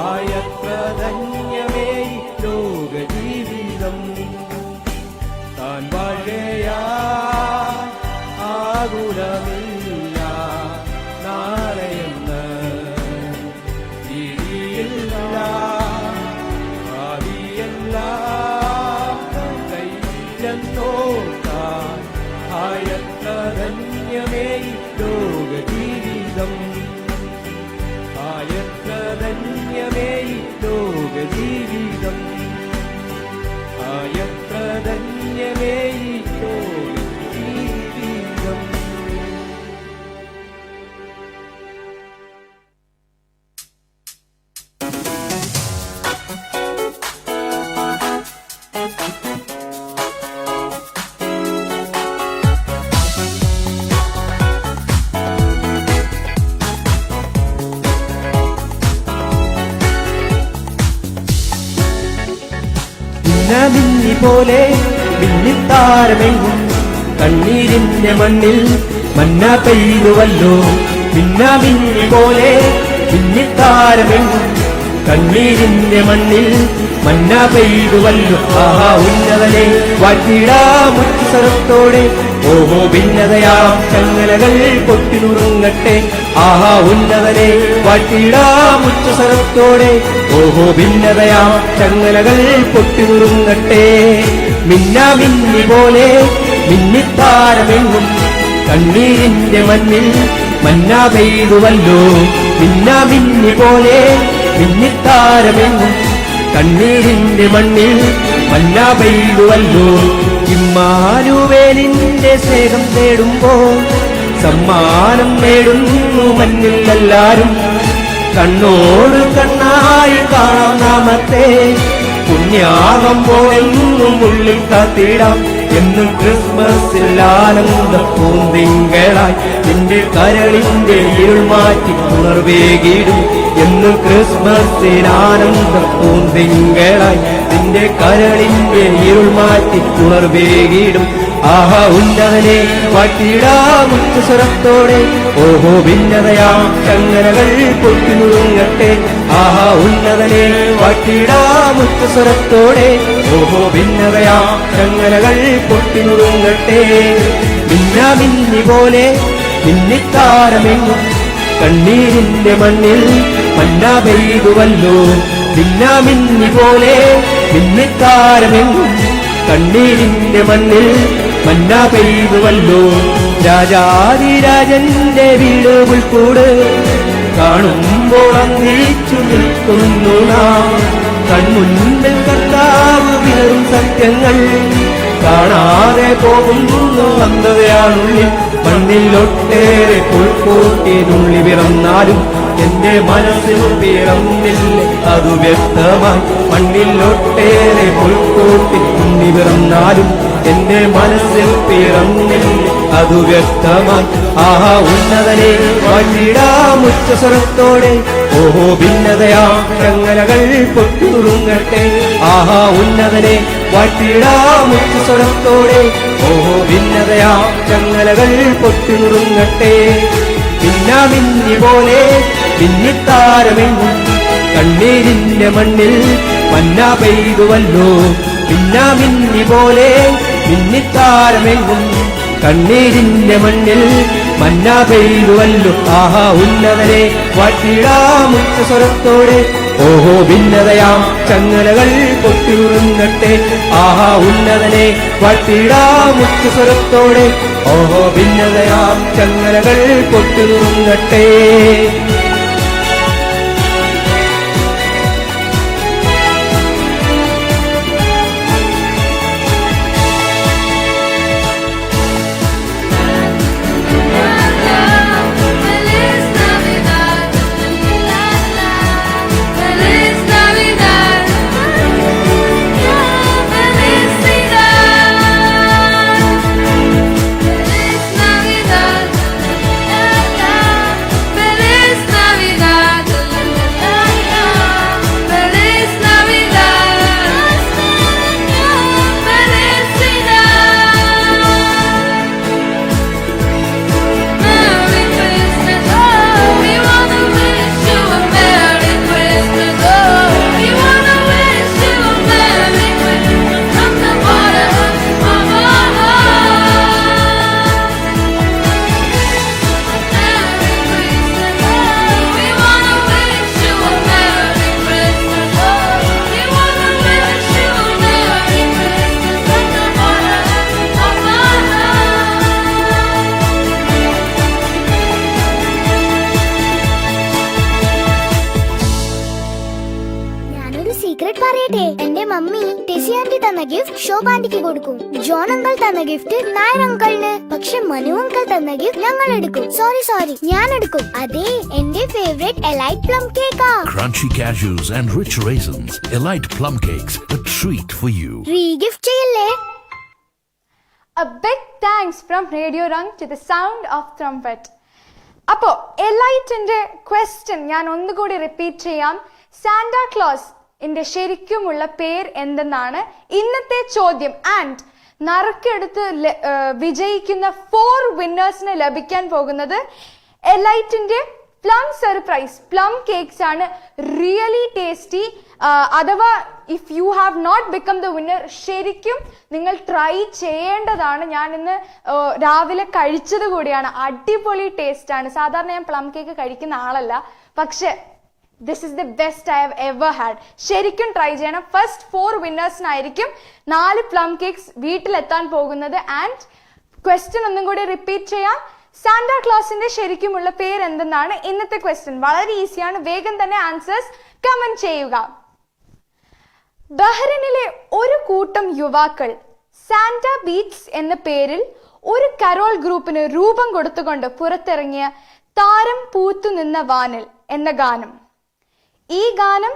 ആയത്ര ധന്യമേ ലോക ജീവിതം. താൻ വാഴയാ ആകു മൗനമില്ല നാളെയെന്ന് ഇനിയില്ല ഭാവിയെല്ലാം കൈയിലെന്നോർത്താൽ ആയത്ര ധന്യമേ ലോകജീവിതം ആയത്ര ധന്യമേ ലോകജീവിതം ആയത്ര ധന്യമേ ലോകജീവിതം. മിന്നി പോലെ മിന്നിത്താരമെങ്ങും കണ്ണീരിന്റെ മണ്ണിൽ മന്ന പെയ്തുവല്ലോ. മിന്നി പോലെ മിന്നിത്താരമെങ്ങും കണ്ണീരിന്റെ മണ്ണിൽ മന്ന പെയ്തുവല്ലോ. ആഹാ ഉന്നതനെ വാറ്റിടാമുച്ചരത്തോടെ ഓഹോ ഭിന്നതയാം ചങ്ങലകൾ പൊട്ടിനുറുങ്ങട്ടെ. ആഹാ ഉന്നതനെ വാറ്റിടാമുച്ചരത്തോടെ ഓഹോ ഭിന്നതയാം ചങ്ങലകൾ പൊട്ടിനുറുങ്ങട്ടെ. മിന്നി പോലെ മിന്നിത്താരമെങ്ങും കണ്ണീരിന്റെ മണ്ണിൽ മന്ന പെയ്തുവല്ലോ. മിന്നി പോലെ മിന്നിത്താരമെങ്ങും കണ്ണീരിന്റെ മണ്ണിൽ മന്ന പെയ്തുവല്ലോ. ഇമ്മാനുവേലിന്റെ സ്നേഹം തേടുമ്പോൾ സമ്മാനം നേടുന്നു മണ്ണിൽ എല്ലാരും. കണ്ണോട് കണ്ണായി കാണാം നാമത്തെ പുണ്യാകം പോലെന്നും ഉള്ളിൽ കാത്തിടാം. എന്നും ക്രിസ്മസിൽ ആനന്ദ പൂന്തിങ്കളായി നിന്റെ കരളിന്റെ ഇരുൾ മാറ്റി ഉണർവേകിടും. എന്നും ക്രിസ്മസിൽ ആനന്ദ പൂന്തിങ്കളായി നിന്റെ കരളിന്റെ ഇരുൾ മാറ്റി ഉണർവേകിടും. ആഹാ ഉന്നതനെ വാറ്റിടാമുച്ചസ്വരത്തോടെ ഓഹോ ഭിന്നതയാം ചങ്ങലകൾ പൊട്ടിനുറുങ്ങട്ടെ. ആഹാ ഉന്നതനെ വാറ്റിടാമുച്ചസ്വരത്തോടെ ഓഹോ ഭിന്നതയാം ചങ്ങലകൾ പൊട്ടിനുറുങ്ങട്ടെ. മിന്നി പോലെ മിന്നിത്താരമെങ്ങും കണ്ണീരിന്റെ മണ്ണിൽ മന്ന പെയ്തുവല്ലോ. മിന്നി പോലെ മിന്നിത്താരമെങ്ങും കണ്ണീരിന്റെ മണ്ണിൽ മന്ന പെയ്തുവല്ലോ. രാജാതിരാജന്റെ വീട് പുൽക്കൂട് കാണുമ്പോൾ അന്തിച്ചു നിൽക്കുന്നു നാം. കൺമുൻപിൽ കർത്താവ് വിളറും സത്യങ്ങൾ കാണാതെ പോകുന്നു അന്ധതയാണുള്ളിൽ. മണ്ണിലൊട്ടേറെ പുൽക്കൂട്ടിനുള്ളി പിറന്നാലും എന്റെ മനസ്സിൽ പിറന്നില്ല അതു വ്യക്തമായി. മണ്ണിലൊട്ടേറെ പുൽക്കൂട്ടിനുള്ളി പിറന്നാലും എന്റെ മനസ്സിൽ പിറന്നില്ല അതു വ്യക്തമായി. ആഹാ ഉന്നതനെ വാറ്റിടാമുച്ചസ്വരത്തോടെ ഓഹോ ഭിന്നതയാം ചങ്ങലകൾ പൊട്ടിനുറുങ്ങട്ടെ. ആഹാ ഉന്നതനെ വാറ്റിടാമുച്ചസ്വരത്തോടെ ഓഹോ ഭിന്നതയാം ചങ്ങലകൾ പൊട്ടിനുറുങ്ങട്ടെ. മിന്നി പോലെ മിന്നിത്താരമെങ്ങും കണ്ണീരിന്റെ മണ്ണിൽ മന്ന പെയ്തുവല്ലോ. മിന്നി പോലെ മിന്നിത്താരമെങ്ങും കണ്ണീരിന്റെ മണ്ണിൽ മന്ന പെയ്തുവല്ലോ. ആഹാ ഉന്നതനെ വാറ്റിടാമുച്ചസ്വരത്തോടെ ഓഹോ ഭിന്നതയാം ചങ്ങലകൾ പൊട്ടിയുറുങ്ങട്ടെ. ആഹാ ഉന്നതനെ വാറ്റിടാമുച്ചസ്വരത്തോടെ ഓഹോ ഭിന്നതയാം ചങ്ങലകൾ പൊട്ടിയുറുങ്ങട്ടെ. Feliz മമ്മി ടെസി ആന്റി തന്ന ഗിഫ്റ്റ് ശോഭ ആന്റിക്ക് കൊടുക്കും. ജോൺ അങ്കിൾ തന്ന ഗിഫ്റ്റ് നായർ അങ്കിളിന്. പക്ഷെ മനു അങ്കിൾ തന്ന ഗിഫ്റ്റ് ഞങ്ങൾ എടുക്കും. സോറി ഞാൻ എടുക്കും. അതെ, എന്റെ ഫേവറേറ്റ് എലൈറ്റ് പ്ലം കേക്കാ. Crunchy cashews and rich raisins. Elite plum cakes, a treat for you. Regift ചെയ്യല്ലേ? A big thanks from Radio Rung to the sound of trumpet. അപ്പോൾ എലൈറ്റിന്റെ ക്വസ്റ്റ്യൻ ഞാൻ ഒന്നുകൂടി റിപ്പീറ്റ് ചെയ്യാം. സാന്റാ ക്ലോസ് ന്റെ ശരിക്കുമുള്ള പേര് എന്തെന്നാണ് ഇന്നത്തെ ചോദ്യം. ആൻഡ് നറുക്കെടുത്ത് വിജയിക്കുന്ന 4 വിന്നേഴ്സിന് ലഭിക്കാൻ പോകുന്നത് എലൈറ്റിന്റെ പ്ലം സർപ്രൈസ് പ്ലം കേക്ക്സ് ആണ്. Really tasty. അഥവാ if you have not become the winner, ശരിക്കും നിങ്ങൾ ട്രൈ ചെയ്യേണ്ടതാണ്. ഞാൻ ഇന്ന് രാവിലെ കഴിച്ചത് കൂടിയാണ്. അടിപൊളി ടേസ്റ്റ് ആണ്. സാധാരണ ഞാൻ പ്ലം കേക്ക് കഴിക്കുന്ന ആളല്ല, പക്ഷെ this is the best I have ever had. ശരിക്കും ട്രൈ ചെയ്യണം. ഫസ്റ്റ് 4 വിന്നേഴ്സിനായിരിക്കും 4 പ്ലം കേക്ക്സ് വീട്ടിലെത്താൻ പോകുന്നത്. ആൻഡ് ക്വസ്റ്റ്യൻ ഒന്നും കൂടി റിപ്പീറ്റ് ചെയ്യാം. സാന്റാ ക്ലോസിന്റെ ശരിക്കുമുള്ള പേര് എന്തെന്നാണ് ഇന്നത്തെ ക്വസ്റ്റ്യൻ. വളരെ ഈസിയാണ്. വേഗം തന്നെ ആൻസേഴ്സ് കമന്റ് ചെയ്യുക. ബഹ്റിനിലെ ഒരു കൂട്ടം യുവാക്കൾ സാന്റാ ബീറ്റ്സ് എന്ന പേരിൽ ഒരു കരോൾ ഗ്രൂപ്പിന് രൂപം കൊടുത്തുകൊണ്ട് പുറത്തിറങ്ങിയ താരം പൂത്തുനിന്ന വാനിൽ എന്ന ഗാനം. ഈ ഗാനം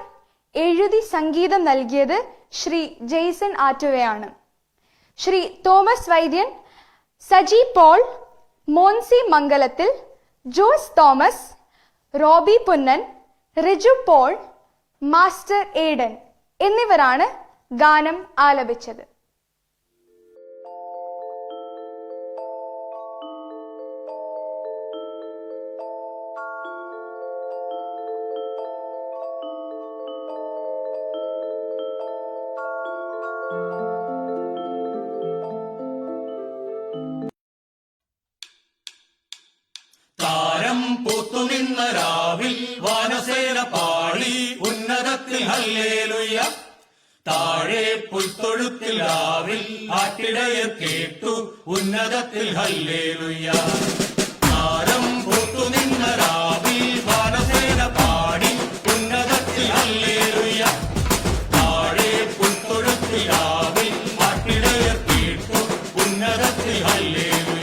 എഴുതി സംഗീതം നൽകിയത് ശ്രീ ജെയ്സൺ ആറ്റുവയാണ്. ശ്രീ തോമസ് വൈദ്യൻ, സജി പോൾ, മോൻസി മംഗലത്തിൽ, Jose Thomas, Robby Punnan, Riju Paul, master Aiden എന്നിവരാണ് ഗാനം ആലപിച്ചത്. താരം പൂത്തുനിന്ന രാവിൽ വാനസേന പാടി ഉന്നതത്തിൽ ഹല്ലേലൂയ. താഴെ പുൽത്തൊഴുത്തിൽ രാവിൽ ആട്ടിടയർ കേട്ടു ഉന്നതത്തിൽ ഹല്ലേലൂയ. താരം പൂത്തുനിന്ന രാവിൽ വാനസേന പാടി ഉന്നതത്തിൽ ഹല്ലേലൂയ. താഴെ പുൽത്തൊഴുത്തിൽ രാവിൽ ആട്ടിടയർ കേട്ടു ഉന്നതത്തിൽ ഹല്ലേലൂയ.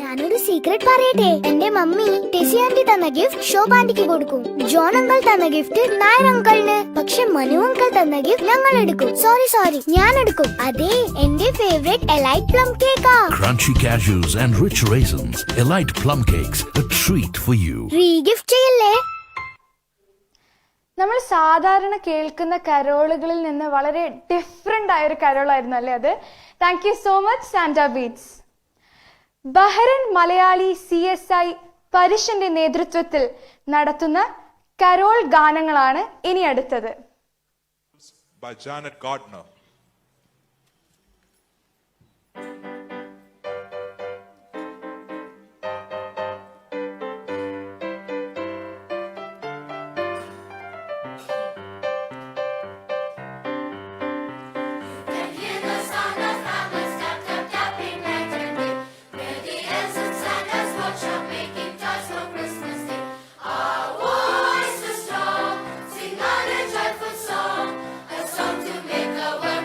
ഞാനൊരു സീക്രട്ട് പറയട്ടെ. എന്റെ മമ്മി ടെസി ആന്റി തന്ന ഗിഫ്റ്റ് ശോഭ ആന്റിക്ക് കൊടുക്കും. ജോൺ അങ്കിൾ തന്ന ഗിഫ്റ്റ് നായർ അങ്കിളിന്. പക്ഷെ മനു അങ്കിൾ തന്ന ഗിഫ്റ്റ് ഞങ്ങൾ എടുക്കും. സോറി ഞാൻ എടുക്കും. അതെ, എന്റെ ഫേവറേറ്റ് എലൈറ്റ് പ്ലം കേക്കാ. Crunchy cashews and rich raisins. Elite plum cakes, a treat for you. Regift ചെയ്യല്ലേ? നമ്മൾ സാധാരണ കേൾക്കുന്ന കരോളുകളിൽ നിന്ന് വളരെ ഡിഫറെൻ്റ് ആയൊരു കരോളായിരുന്നു അല്ലേ അത്. Thank you so much Santa Beats. Bahrain Malayali CSI പരിഷിന്റെ നേതൃത്വത്തിൽ നടത്തുന്ന കരോൾ ഗാനങ്ങളാണ് ഇനി അടുത്തത്. By Janet Gardner. Sing out a joyful song, a song to make our world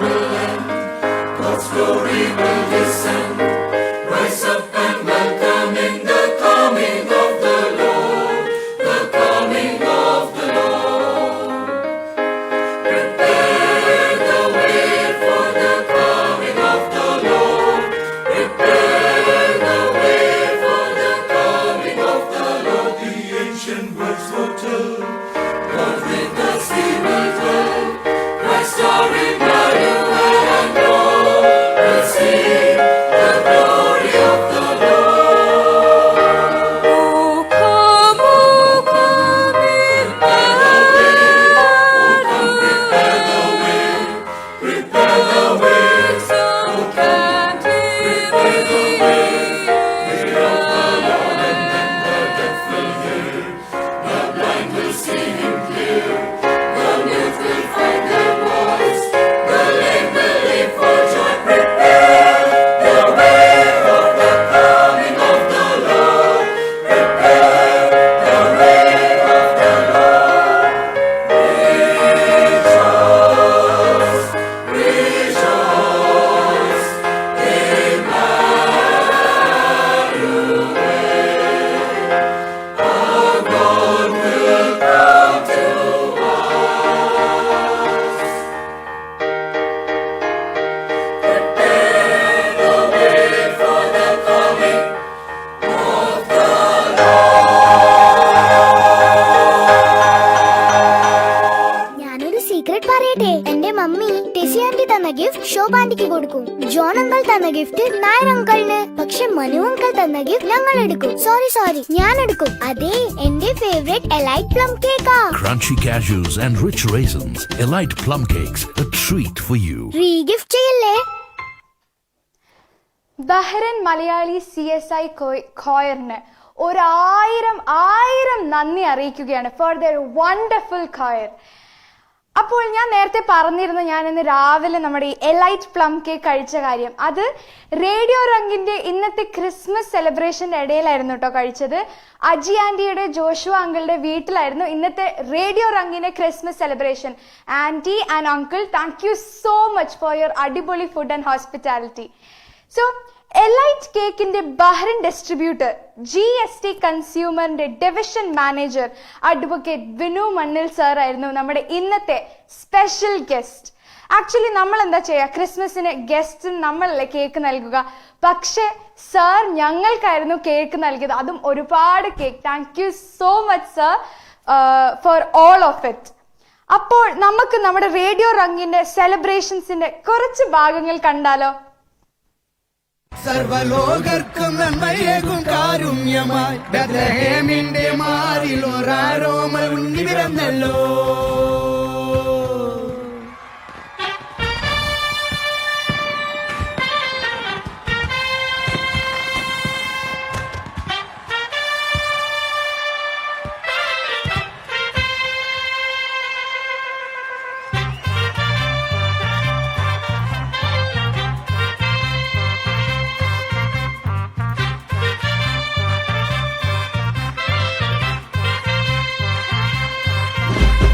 will end, God's glory will descend. Rise up and welcome in the coming of the Lord, the coming of the Lord. Prepare the way for the coming of the Lord. Prepare the way for the coming of the Lord. The ancient words foretell, God with us He will dwell. Christ our Emmanuel, and all will see the glory of the Lord. Oh come, prepare the way, prepare the way, oh come, prepare the way. Hear of the Lord, and then the deaf will hear, the blind will see Him clear, the mute will find their voice, the lame will leap for joy. Prepare the way for the coming of the Lord. Prepare the way of the Lord. Rejoice, rejoice, Emmanuel. Our God will come to us. Prepare the way for the coming of the ഞാനൊരു secret പറയട്ടെ. എന്റെ mummy Tessy aunty തന്ന gift shop ആന്റിക്ക് കൊടുക്കും. John uncle തന്ന gift Nair അങ്കിളിന്. പക്ഷെ Manu uncle തന്ന ഗിഫ്റ്റ് ഞങ്ങൾ എടുക്കും. സോറി ഞാൻ എടുക്കും. അതെ, എന്റെ ഫേവറേറ്റ് എലൈറ്റ് പ്ലം കേക്കാ. Crunchy cashews and rich raisins. Elite plum cakes, a treat for you. Regift ചെയ്യല്ലേ? ബഹ്റൈൻ മലയാളി CSI ഖോയറിന് 1000 നന്ദി അറിയിക്കുകയാണ് ഫോർ ദർ വണ്ടർഫുൾ ഖോയർ. അപ്പോൾ ഞാൻ നേരത്തെ പറഞ്ഞിരുന്നു, ഞാൻ ഇന്ന് രാവിലെ നമ്മുടെ ഈ എലൈറ്റ് പ്ലം കേക്ക് കഴിച്ച കാര്യം. അത് റേഡിയോ റങ്കിന്റെ ഇന്നത്തെ ക്രിസ്മസ് സെലിബ്രേഷന്റെ ഇടയിലായിരുന്നു കേട്ടോ കഴിച്ചത്. അജി ആന്റിയുടെ ജോഷുവ അങ്കിളുടെ വീട്ടിലായിരുന്നു ഇന്നത്തെ റേഡിയോ റങ്കിന്റെ Christmas celebration. Aunty and uncle, thank you so much for your അടിപൊളി food and hospitality. So Elite കേക്കിന്റെ ബഹ്റൈൻ ഡിസ്ട്രിബ്യൂട്ടർ, GST കൺസ്യൂമറിന്റെ division manager advocate Vinu Mannil sir ആയിരുന്നു നമ്മുടെ ഇന്നത്തെ സ്പെഷ്യൽ ഗസ്റ്റ്. ആക്ച്വലി നമ്മൾ എന്താ ചെയ്യുക, ക്രിസ്മസിന് ഗസ്റ്റിന് നമ്മളല്ലേ കേക്ക് നൽകുക. പക്ഷെ സാർ ഞങ്ങൾക്കായിരുന്നു കേക്ക് നൽകിയത്, അതും ഒരുപാട് cake. Thank you so much sir for all of it. അപ്പോൾ നമുക്ക് നമ്മുടെ റേഡിയോ റങ്കിന്റെ സെലിബ്രേഷൻസിന്റെ കുറച്ച് ഭാഗങ്ങൾ കണ്ടാലോ? സർവലോകർക്കും നന്മയേകും കാരുണ്യമായി ബെത്ലഹേമിന്റെ മാറിൽ ഒരാരോമൽ ഉണ്ണി പിറന്നല്ലോ.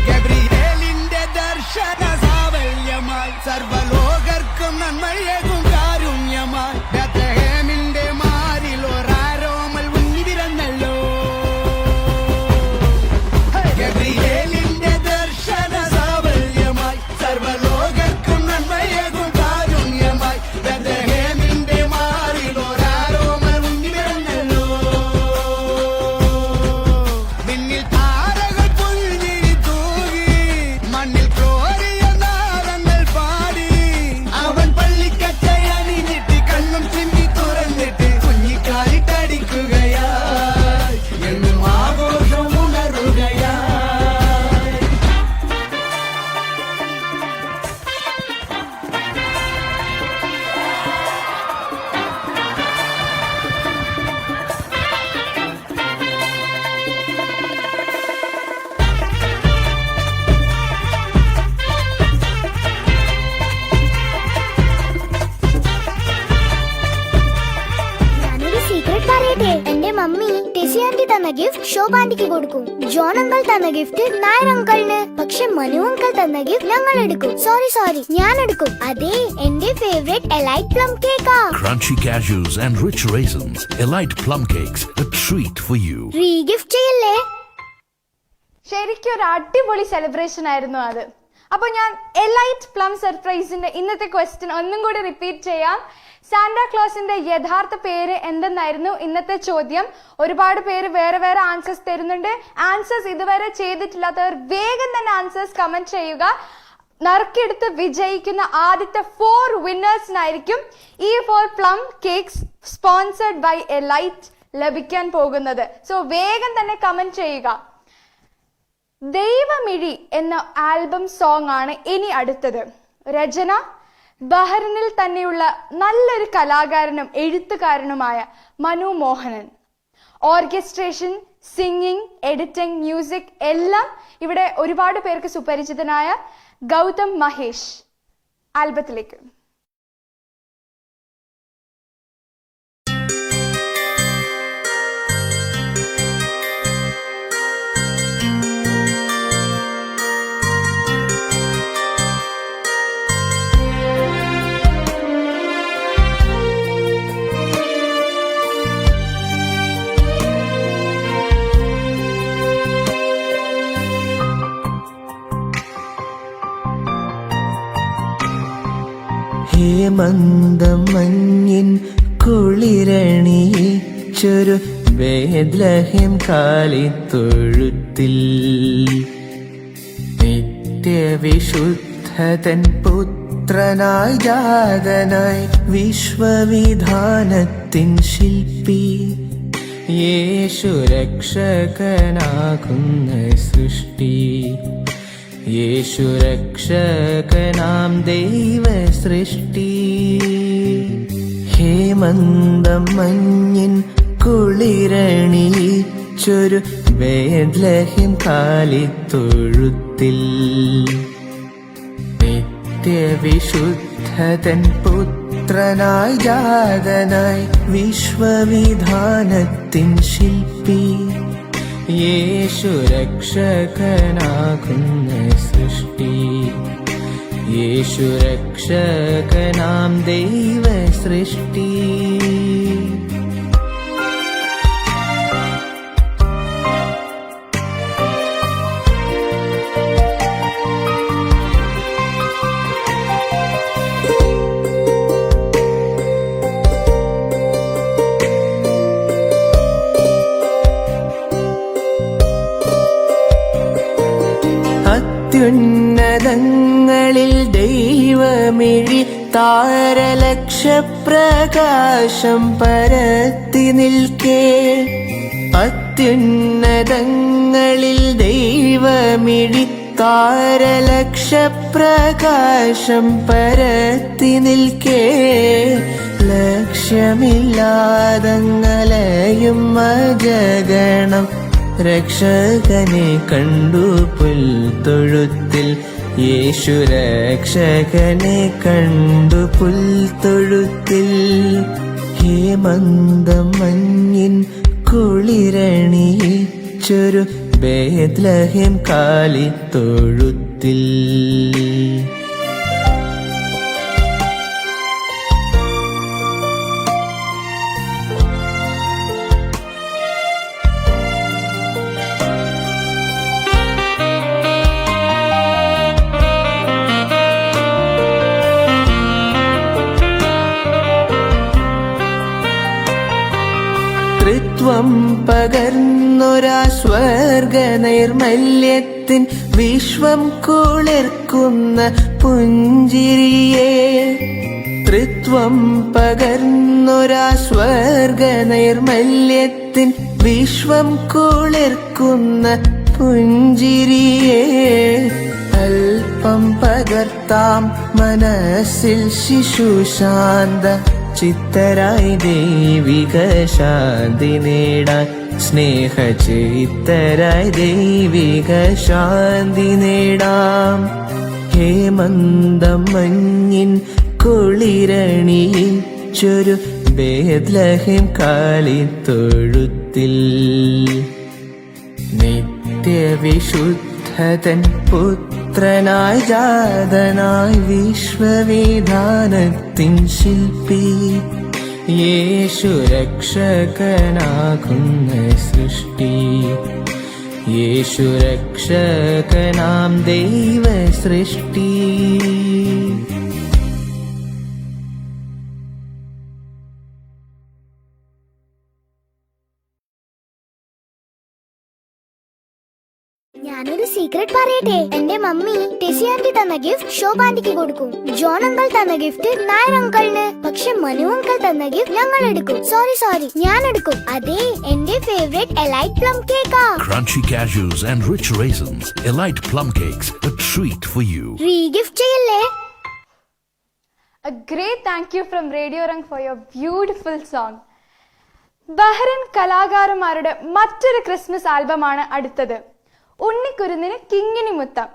ഗബ്രിയേലിന്റെ ദർശന സാവല്യമായി സർവലോകർക്കും നന്മയേകും കാരുണ്യമായി ബെത്ലഹേമിന്റെ മാറിൽ ഒരാരോമൽ ഉണ്ണി പിറന്നല്ലോ. ഗബ്രിയേലിന്റെ ദർശന സാവല്യമായി സർവലോകർക്കും നന്മയേകും കാരുണ്യമായി ബെത്ലഹേമിന്റെ മാറിൽ ഒരാരോമൽ ഉണ്ണി പിറന്നല്ലോ. മിന്നിൽ താരകൾ പുൽഞ്ഞിരി തൂകി മണ്ണിൽ ക്രോരിയ നാദങ്ങൾ പാടി അവൻ പള്ളിക്കച്ചയൻ ലിസി ആന്റി തന്ന ഗിഫ്റ്റ് ശോഭ ആന്റിക്ക് കൊടുക്കും. ജോൺ അങ്കിൾ തന്ന ഗിഫ്റ്റ് നായർ അങ്കിളിന്. പക്ഷെ മനു അങ്കിൾ തന്ന ഗിഫ്റ്റ് ഞങ്ങൾ എടുക്കും. സോറി ഞാൻ എടുക്കും. അതെ, എന്റെ ഫേവറേറ്റ് എലൈറ്റ് പ്ലം കേക്കാ. Crunchy cashews and rich raisins. Elite plum cakes, a treat for you. Re gift ചെയ്യല്ലേ? ശരിക്കും ഒരു അടിപൊളി സെലിബ്രേഷൻ ആയിരുന്നു അത്. അപ്പൊ ഞാൻ എലൈറ്റ് പ്ലം സർപ്രൈസിന്റെ ഇന്നത്തെ ക്വസ്റ്റ്യൻ ഒന്നും കൂടി റിപ്പീറ്റ് ചെയ്യാം. സാന്റാക്ലോസിന്റെ യഥാർത്ഥ പേര് എന്തെന്നായിരുന്നു ഇന്നത്തെ ചോദ്യം. ഒരുപാട് പേര് വേറെ വേറെ ആൻസേഴ്സ് തരുന്നുണ്ട്. ആൻസേഴ്സ് ഇതുവരെ ചെയ്തിട്ടില്ലാത്തവർ വേഗം തന്നെ ആൻസേഴ്സ് കമന്റ് ചെയ്യുക. നറുക്കെടുത്ത് വിജയിക്കുന്ന ആദ്യത്തെ 4 വിന്നേഴ്സിനായിരിക്കും ഈ 4 plum cakes sponsored by Elite ലഭിക്കാൻ പോകുന്നത്. സോ വേഗം തന്നെ കമന്റ് ചെയ്യുക. ദൈവമിഴി എന്ന ആൽബം സോങ് ആണ് ഇനി അടുത്തത്. രചന ബഹ്റിനിൽ തന്നെയുള്ള നല്ലൊരു കലാകാരനും എഴുത്തുകാരനുമായ Manu Mohanan. Orchestration, singing, editing, music എല്ലാം ഇവിടെ ഒരുപാട് പേർക്ക് സുപരിചിതനായ ഗൗതം മഹേഷ്. ആൽബത്തിലേക്ക് ഹേമന്തം മഞ്ഞിൻ കുളിരണിയിച്ചൊരു ബേത്ലഹേം കാലിത്തൊഴുത്തിൽ നിത്യവിശുദ്ധതൻ പുത്രനായി ജാതനായി വിശ്വവിധാനത്തിൻ ശില്പി യേശു രക്ഷകനാകുന്ന സൃഷ്ടി. യേശു രക്ഷകനാം ദൈവ സൃഷ്ടി. ഹേമന്തം മഞ്ഞിൻ കുളിരണിയിച്ചൊരു ബേത്ലഹേം കാലിത്തൊഴുത്തിൽ നിത്യവിശുദ്ധതൻ പുത്രനായി ജാതനായി വിശ്വവിധാനത്തിൻ ശില്പി യേശു രക്ഷകനാകുന്ന സൃഷ്ടി. യേശു രക്ഷകനാം ദൈവ സൃഷ്ടി. അത്യുന്നതങ്ങളിൽ ദൈവമിഴി താരലക്ഷപ്രകാശം പരത്തി നിൽക്കേ. അത്യുന്നതങ്ങളിൽ ദൈവമിഴി താരലക്ഷപ്രകാശം പരത്തി നിൽക്കേ. ലക്ഷ്യമില്ലാതങ്ങലയും അജഗണം രക്ഷകനെ കണ്ടു പുൽത്തൊഴുത്തിൽ. യേശു രക്ഷകനെ കണ്ടു പുൽത്തൊഴുത്തിൽ. ഹേമന്തം മഞ്ഞിൻ കുളിരണിയിച്ചൊരു ബേത്ലഹേം കാലിത്തൊഴുത്തിൽ. ത്രിത്വം പകർന്നൊരാ സ്വർഗ നൈർമല്യത്തിൻ വിശ്വം കുളിർക്കുന്ന പുഞ്ചിരിയെ. ത്രിത്വം പകർന്നൊരാ സ്വർഗ നൈർമല്യത്തിൻ വിശ്വം കുളിർക്കുന്ന പുഞ്ചിരിയെ. അല്പം പകർത്താം മനസ്സിൽ ശിശുശാന്ത ചിത്തരായി ദൈവിക ശാന്തി നേടാൻ. സ്നേഹചിത്തരായി ദൈവിക ശാന്തി നേടാം. ഹേമന്തം മഞ്ഞിൻ കുളിരണിയിച്ചൊരു ബേത്ലഹേം കാലിത്തൊഴുത്തിൽ നിത്യവിശുദ്ധതൻ പുത്രനായി ജാതനായി വിശ്വവിധാനത്തിൻ ശില്പി യേശു രക്ഷകനാകുന്ന സൃഷ്ടി യേശു രക്ഷകനാം ദൈവ സൃഷ്ടി. ഞാനൊരു സീക്രട്ട് പറയട്ടെ. എന്റെ മമ്മി ടെസി ആന്റി തന്ന ഗിഫ്റ്റ് ശോഭ ആന്റിക്ക് കൊടുക്കും. ജോൺ അങ്കിൾ തന്ന ഗിഫ്റ്റ് നായർ അങ്കിളിന്. പക്ഷെ മനു അങ്കിൾ തന്ന ഗിഫ്റ്റ് ഞങ്ങൾ എടുക്കും. സോറി ഞാൻ എടുക്കും. അതെ, എന്റെ ഫേവറേറ്റ് എലൈറ്റ് പ്ലം കേക്കാ. Crunchy cashews and rich raisins. Elite plum cakes, a treat for you. Regift ചെയ്യല്ലേ? A great thank you from Radio Rang for your beautiful song. Bahrain കലാകാരന്മാരുടെ മറ്റൊരു ക്രിസ്മസ് ആൽബമാണ് അടുത്തത്. ഉണ്ണിക്കുരുന്നിന് കിങ്ങിണി മുത്തം.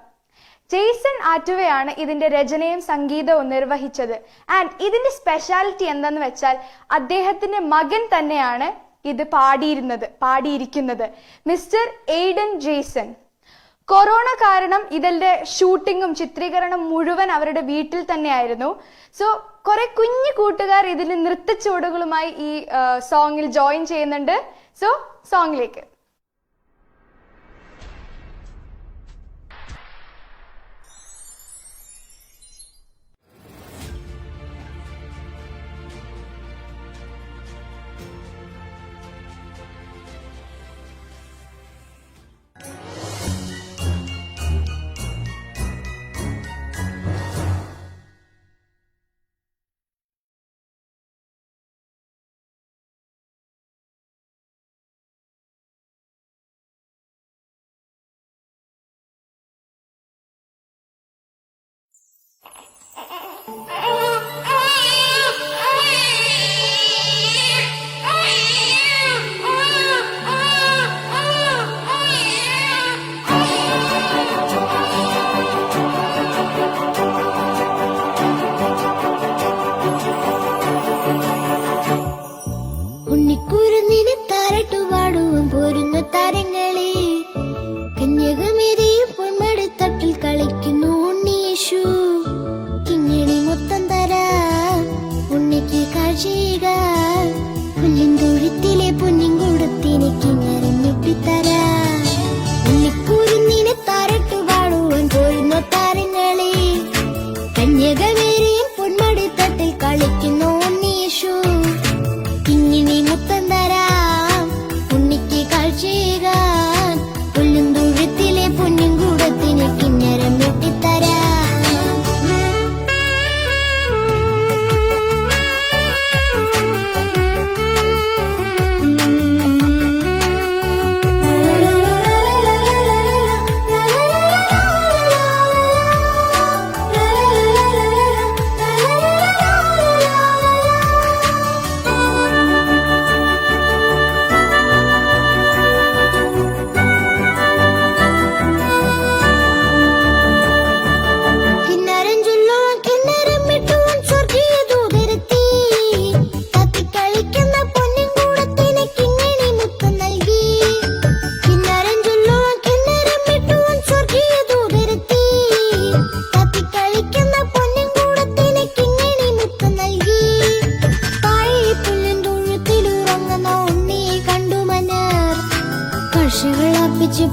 ജെയ്സൺ ആറ്റുവയാണ് ഇതിന്റെ രചനയും സംഗീതവും നിർവഹിച്ചത്. ആൻഡ് ഇതിന്റെ സ്പെഷ്യാലിറ്റി എന്തെന്ന് വെച്ചാൽ അദ്ദേഹത്തിന്റെ മകൻ തന്നെയാണ് ഇത് പാടിയിരിക്കുന്നത്, മിസ്റ്റർ എയ്ഡൻ ജെയ്സൺ. കൊറോണ കാരണം ഇതിന്റെ ഷൂട്ടിങ്ങും ചിത്രീകരണം മുഴുവൻ അവരുടെ വീട്ടിൽ തന്നെയായിരുന്നു. സോ കുറെ കുഞ്ഞു കൂട്ടുകാർ ഇതിൽ നൃത്തച്ചുവടുകളുമായി ഈ സോങ്ങിൽ ജോയിൻ ചെയ്യുന്നുണ്ട്. സോ സോങ്ങിലേക്ക്. ഉണ്ണിക്കുരുന്നിന് താരട്ടു പാടുവാൻ പോരുന്ന താരങ്ങളെ, കന്യകമേരിയും പൊന്മടിത്തട്ടിൽ കളിക്കുന്നു ഉണ്ണിയേശു. കിങ്ങിണി മൊത്തം തരാം ഉണ്ണിക്ക് കാഴ്ചയുക, പുല്ലിൻതൊഴുത്തിലെ പൊന്നിൻകൂടത്തിന് കിങ്ങരം ഞെട്ടിത്തരാം. ഉണ്ണിക്കുരുന്നിന് താരട്ടു പാടുവാൻ പോരുന്ന താരങ്ങളെ, കന്യകമേരിയും പൊന്മടിത്തട്ടിൽ കളിക്കുന്നു ഉണ്ണിയേശു. കിങ്ങിണി മുത്തം തരാം ഉണ്ണിക്ക് കാഴ്ചയേകാൻ, പുല്ലുംതൊഴുത്തിലെ പൊന്നിൻകൂടത്തിന് കിന്നരം ഞെട്ടിത്തരാം.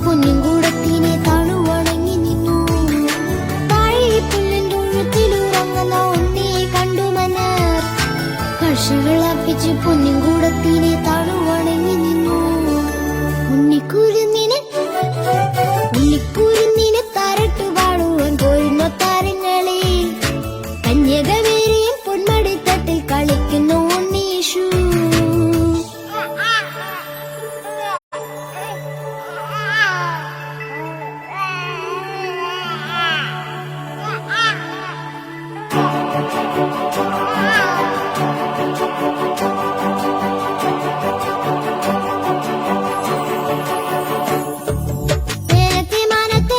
പൊന്നിൻകൂടത്തിനെ താണുവണങ്ങി നിന്നു. താഴെ പുല്ലിൻതൊഴുത്തിലുറങ്ങുന്ന ഉണ്ണിയെ കണ്ടു മലർ, കർഷകളർപ്പിച്ച് പൊന്നിൻകൂടത്തിനെ താണുവണങ്ങി നിന്നു. ഉണ്ണിക്കുരുന്നിനെ താരട്ടു പാടുവാൻ പോരുന്ന താരങ്ങളെ, കന്യകവേരെയും പൊന്മടിത്തട്ടിൽ കളിക്കുന്നു ഉണ്ണിയേശു. നേരത്തെ മാനത്ത്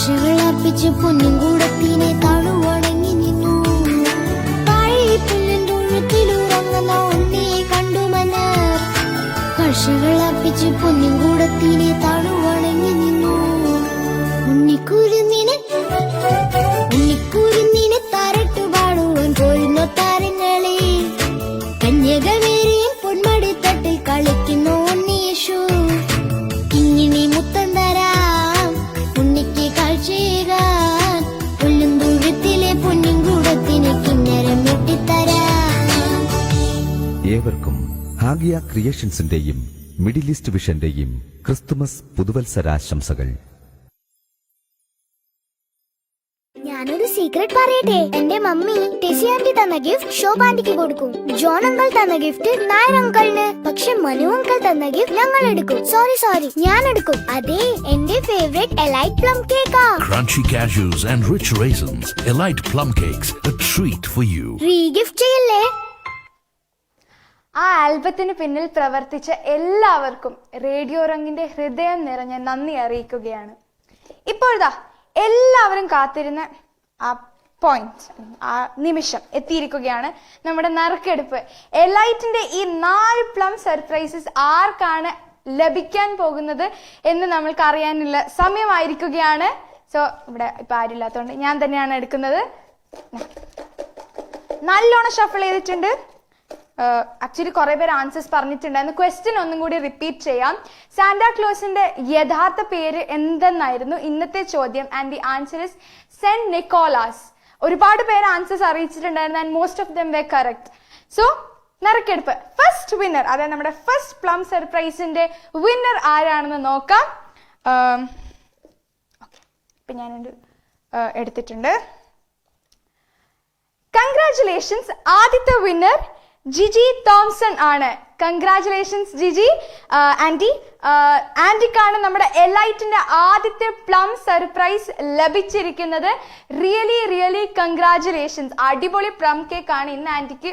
കർഷകൾ അർപ്പിച്ച് പൊന്നും കൂടത്തിനെ താണുവണങ്ങി നിന്നു. താഴെ പുല്ലിൻ തൊഴുത്തിലുറങ്ങുന്ന ഉണ്ണിയെ കണ്ടു മന്നർ. കർഷകൾ അർപ്പിച്ച് പൊന്നും കൂടത്തിനെ താണുവണങ്ങി നിന്നു. ഉണ്ണിക്കുരുന്നിനെ താരട്ടു പാടുവാൻ പോരുന്ന താരങ്ങളെ, കന്യകവേരെയും പൊന്മടിത്തട്ടിൽ കളിക്കുന്നു ഉണ്ണിയേശു. ഇങ്ങനെ മുത്തം തരാം ഉണ്ണിക്ക് കാഴ്ചയേകാൻ, പുല്ലും തൊഴുത്തിലെ പൊന്നും കൂടത്തിന് കിന്നരം വെട്ടിത്തരാം. ഏവർക്കും ഹാഗിയ ക്രിയേഷൻസിന്റെയും മിഡിൽ ഈസ്റ്റ് വിഷന്റെയും ക്രിസ്തുമസ് പുതുവത്സരാശംസകൾ. ഞാനൊരു സീക്രട്ട് പറയട്ടെ. എന്റെ മമ്മി ടെസി ആന്റി തന്ന ഗിഫ്റ്റ് ശോഭ ആന്റിക്ക് കൊടുക്കും. ജോൺ അങ്കിൾ തന്ന ഗിഫ്റ്റ് നായർ അങ്കിളിന്. പക്ഷെ മനു അങ്കിൾ തന്ന ഗിഫ്റ്റ് ഞങ്ങൾ എടുക്കും. സോറി ഞാൻ എടുക്കും. അതെ, എന്റെ ഫേവറേറ്റ് എലൈറ്റ് പ്ലം കേക്കാ. Crunchy cashews and rich raisins. Elite plum cakes, a treat for you. Regift ചെയ്യല്ലേ? ആ ആൽബത്തിന് പിന്നിൽ പ്രവർത്തിച്ച എല്ലാവർക്കും റേഡിയോ റങ്ങിന്റെ ഹൃദയം നിറഞ്ഞ നന്ദി അറിയിക്കുകയാണ്. ഇപ്പോഴാ എല്ലാവരും കാത്തിരുന്ന ആ പോയിന്റ്, ആ നിമിഷം എത്തിയിരിക്കുകയാണ്. നമ്മുടെ നറുക്കെടുപ്പ്. എലൈറ്റിന്റെ ഈ 4 പ്ലം സർപ്രൈസസ് ആർക്കാണ് ലഭിക്കാൻ പോകുന്നത് എന്ന് നമ്മൾക്ക് അറിയാനുള്ള സമയമായിരിക്കുകയാണ്. സോ ഇവിടെ ഇപ്പൊ ആരില്ലാത്തതുകൊണ്ട് ഞാൻ തന്നെയാണ് എടുക്കുന്നത്. നല്ലോണം ഷഫിൾ ചെയ്തിട്ടുണ്ട്. ആക്ച്വലി കുറെ പേര് ആൻസേഴ്സ് പറഞ്ഞിട്ടുണ്ടായിരുന്നു. ക്വസ്റ്റ്യൻ ഒന്നും കൂടി റിപ്പീറ്റ് ചെയ്യാം. സാന്റാക്ലോസിന്റെ യഥാർത്ഥ പേര് എന്തെന്നായിരുന്നു ഇന്നത്തെ ചോദ്യം. And the answer is Saint Nicholas. ഒരുപാട് പേര് ആൻസേഴ്സ് അറിയിച്ചിട്ടുണ്ടായിരുന്നു and most of them were correct. So നറുക്കെടുപ്പ്. ഫസ്റ്റ് വിന്നർ, അതായത് നമ്മുടെ ഫസ്റ്റ് പ്ലം സർപ്രൈസിന്റെ വിന്നർ ആരാണെന്ന് നോക്കാം. ഇപ്പൊ ഞാനൊരു എടുത്തിട്ടുണ്ട്. കൺഗ്രാറ്റുലേഷൻസ്. ആദ്യത്തെ വിന്നർ ജിജി തോംസൺ ആണ്. Congratulations Jiji aunty. ആന്റിക്കാണ് നമ്മുടെ എലൈറ്റിന്റെ ആദ്യത്തെ പ്ലം സർപ്രൈസ് ലഭിച്ചിരിക്കുന്നത്. Really congratulations. അടിപൊളി പ്ലം കേക്ക് ആണ് ഇന്ന് ആന്റിക്ക്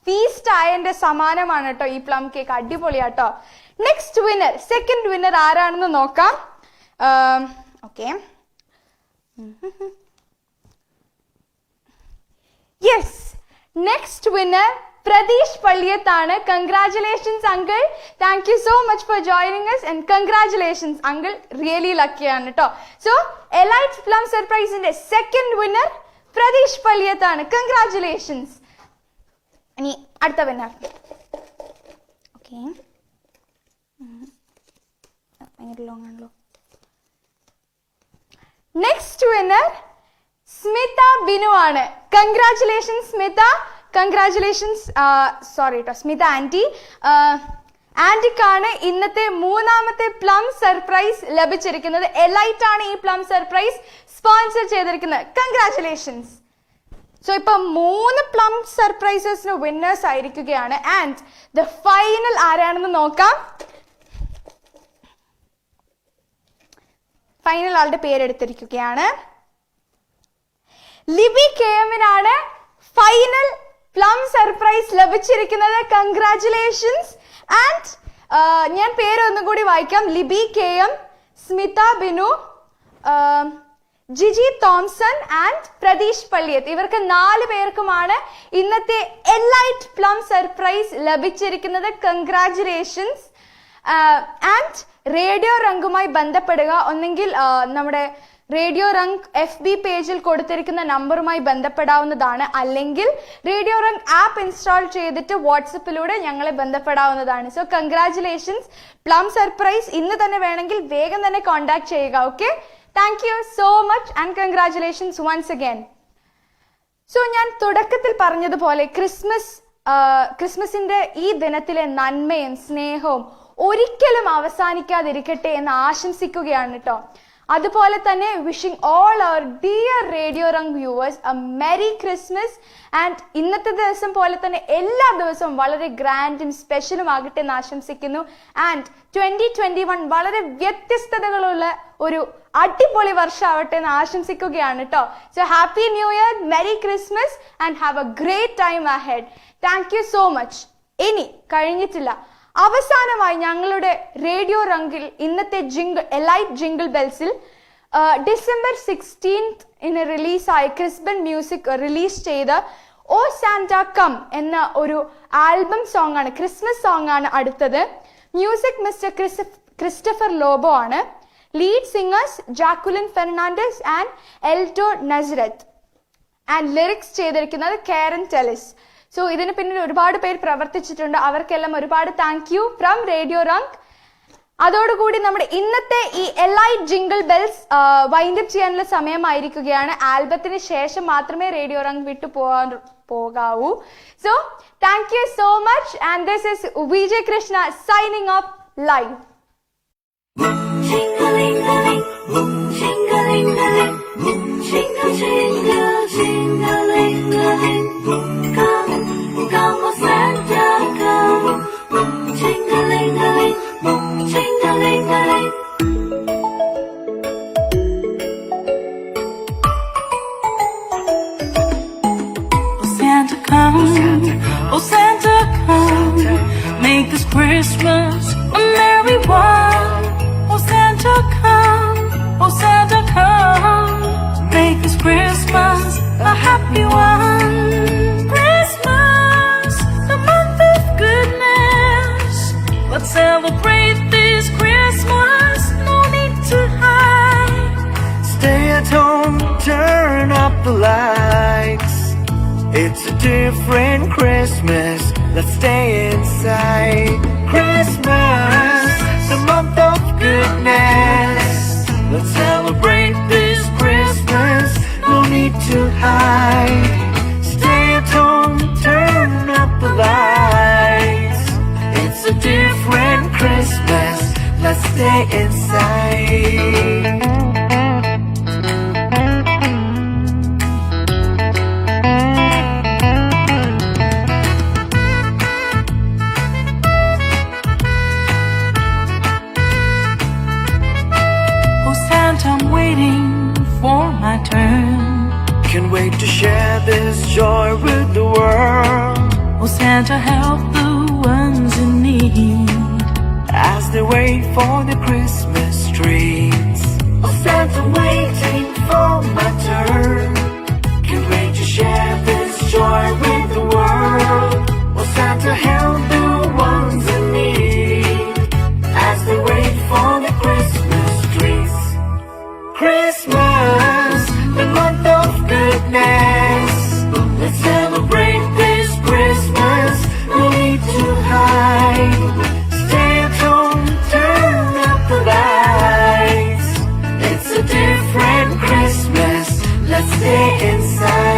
ഫീസ്റ്റ് ആയതിന്റെ സമാനമാണ് കേട്ടോ ഈ പ്ലം കേക്ക്. അടിപൊളിയാട്ടോ. നെക്സ്റ്റ് വിന്നർ, സെക്കൻഡ് വിന്നർ ആരാണെന്ന് നോക്കാം. Okay, yes, next winner Pratheesh പള്ളിയത്താണ്. Congratulations uncle. Thank you so much for joining us and congratulations uncle. Really ലക്കിയാണ് കേട്ടോ. സോ എലൈറ്റ് പ്ലം സർപ്രൈസിന്റെ സെക്കൻഡ് വിന്നർ പ്രതീഷ് പള്ളിയത്താണ്. കൺഗ്രാറ്റുലേഷൻസ്. ഇനി അടുത്ത വിന്നർ. ഓക്കെ, ഭയങ്കര ലോങ് ആണല്ലോ. നെക്സ്റ്റ് വിന്നർ സ്മിത ബിനു ആണ്. കൺഗ്രാറ്റുലേഷൻസ് സ്മിത. കൺഗ്രാറ്റുലേഷൻസ്. സോറി കേട്ടോ സ്മിത ആന്റി. ആന്റിക്കാണ് ഇന്നത്തെ മൂന്നാമത്തെ പ്ലം സർപ്രൈസ് ലഭിച്ചിരിക്കുന്നത്. എലൈറ്റ് ആണ് ഈ പ്ലം സർപ്രൈസ് സ്പോൺസർ ചെയ്തിരിക്കുന്നത്. കൺഗ്രാറ്റുലേഷൻസ്. സോ ഇപ്പൊ 3 പ്ലം സർപ്രൈസസിന് വിന്നേഴ്സ് ആയിരിക്കുകയാണ്. ആൻഡ് ദ ഫൈനൽ ആരാണെന്ന് നോക്കാം. ഫൈനൽ ആളുടെ പേരെടുത്തിരിക്കുകയാണ്. ലിബി കെ എമ്മിനാണ് ഫൈനൽ പ്ലം സർപ്രൈസ് ലഭിച്ചിരിക്കുന്നത്. കൺഗ്രാറ്റുലേഷൻസ്. ആൻഡ് ഞാൻ പേരൊന്നും കൂടി വായിക്കാം. Libi K M, Smitha Binu, Jiji Thomson and Pratheesh Palliyath. ഇവർക്ക് 4 പേർക്കുമാണ് ഇന്നത്തെ എലൈറ്റ് പ്ലം സർപ്രൈസ് ലഭിച്ചിരിക്കുന്നത്. കൺഗ്രാറ്റുലേഷൻസ്. ആൻഡ് റേഡിയോ റങ്കുമായി ബന്ധപ്പെടുക. ഒന്നെങ്കിൽ നമ്മുടെ റേഡിയോ റങ്ക് FB പേജിൽ കൊടുത്തിരിക്കുന്ന നമ്പറുമായി ബന്ധപ്പെടാവുന്നതാണ്. അല്ലെങ്കിൽ റേഡിയോ റങ്ക് ആപ്പ് ഇൻസ്റ്റാൾ ചെയ്തിട്ട് വാട്സപ്പിലൂടെ ഞങ്ങളെ ബന്ധപ്പെടാവുന്നതാണ്. So congratulations. പ്ലം സർപ്രൈസ് ഇന്ന് തന്നെ വേണമെങ്കിൽ വേഗം തന്നെ കോൺടാക്ട് ചെയ്യുക. Okay, thank you so much and congratulations once again. So ഞാൻ തുടക്കത്തിൽ പറഞ്ഞതുപോലെ ക്രിസ്മസിന്റെ ഈ ദിനത്തിലെ നന്മയും സ്നേഹവും ഒരിക്കലും അവസാനിക്കാതിരിക്കട്ടെ എന്ന് ആശംസിക്കുകയാണ് കേട്ടോ. അതുപോലെ തന്നെ wishing all our dear Radio Rang viewers a merry Christmas. And ഇന്നത്തെ ദിവസം പോലെ തന്നെ എല്ലാ ദിവസവും വളരെ ഗ്രാൻഡും സ്പെഷ്യലും ആകട്ടെ എന്ന് ആശംസിക്കുന്നു. ആൻഡ് 2021 വളരെ വ്യത്യസ്തതകളുള്ള ഒരു അടിപൊളി വർഷമാവട്ടെ എന്ന് ആശംസിക്കുകയാണ് കേട്ടോ. So happy new year, merry Christmas and have A great time ahead. Thank you so much. ഇനി കഴിഞ്ഞിട്ടില്ല, അവസാനമായി ഞങ്ങളുടെ റേഡിയോ റങ്കിൽ ഇന്നത്തെ എലൈറ്റ് ജിംഗിൾ ബെൽസിൽ ഡിസംബർ 16 റിലീസായ ക്രിസ്ബൻ മ്യൂസിക് റിലീസ് ചെയ്ത ഓ സാന്റ കം എന്ന ഒരു ആൽബം സോങ് ആണ്, ക്രിസ്മസ് സോങ് ആണ് അടുത്തത്. മ്യൂസിക് മിസ്റ്റർ ക്രിസ്റ്റഫർ ലോബോ ആണ്. Lead singers Jacqueline Fernandez and Eldo Nazareth. And lyrics ചെയ്തിരിക്കുന്നത് കാരൻ ടെലിസ്. സോ ഇതിന് പിന്നിൽ ഒരുപാട് പേര് പ്രവർത്തിച്ചിട്ടുണ്ട്. അവർക്കെല്ലാം ഒരുപാട് താങ്ക് യു ഫ്രം റേഡിയോ റങ്ക്. അതോടുകൂടി നമ്മുടെ ഇന്നത്തെ ഈ എലൈറ്റ് ജിംഗിൾ ബെൽസ് വൈൻഡപ്പ് ചെയ്യാനുള്ള സമയമായിരിക്കുകയാണ്. ആൽബത്തിന് ശേഷം മാത്രമേ റേഡിയോ റങ്ക് വിട്ടു പോകാവൂ. So thank you so much and this is Vijay Krishna signing off live. Oh Santa, come, make this Christmas a merry one. Oh Santa, come, make this Christmas a happy one. Christmas, the month of goodness. Let's celebrate this Christmas, no need to hide. Stay at home, turn up the lights. It's a different Christmas, let's stay inside. Christmas, the month of goodness. Let's celebrate this Christmas, no need to hide. Stay at home, turn up the lights. It's a different Christmas, let's stay inside. Can't wait to share this joy with the world. Oh Santa, help the ones in need as they wait for the Christmas trees. Oh Santa, waiting for my turn. Can't wait to share this joy with the world. Oh Santa, help the ones in need as they wait for the Christmas trees. Christmas, the month of goodness. Let's celebrate this Christmas, no need to hide. Stay at home, turn up the lights. It's a different Christmas, let's stay inside.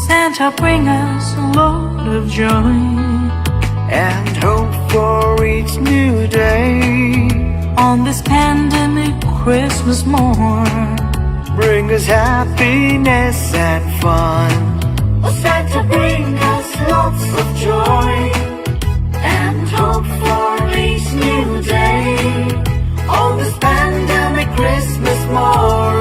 Santa, bring us a load of joy and hope for each new day. On this pandemic Christmas morn, bring us happiness and fun. Oh Santa, bring us lots of joy and hope for each new day. On this pandemic Christmas morn,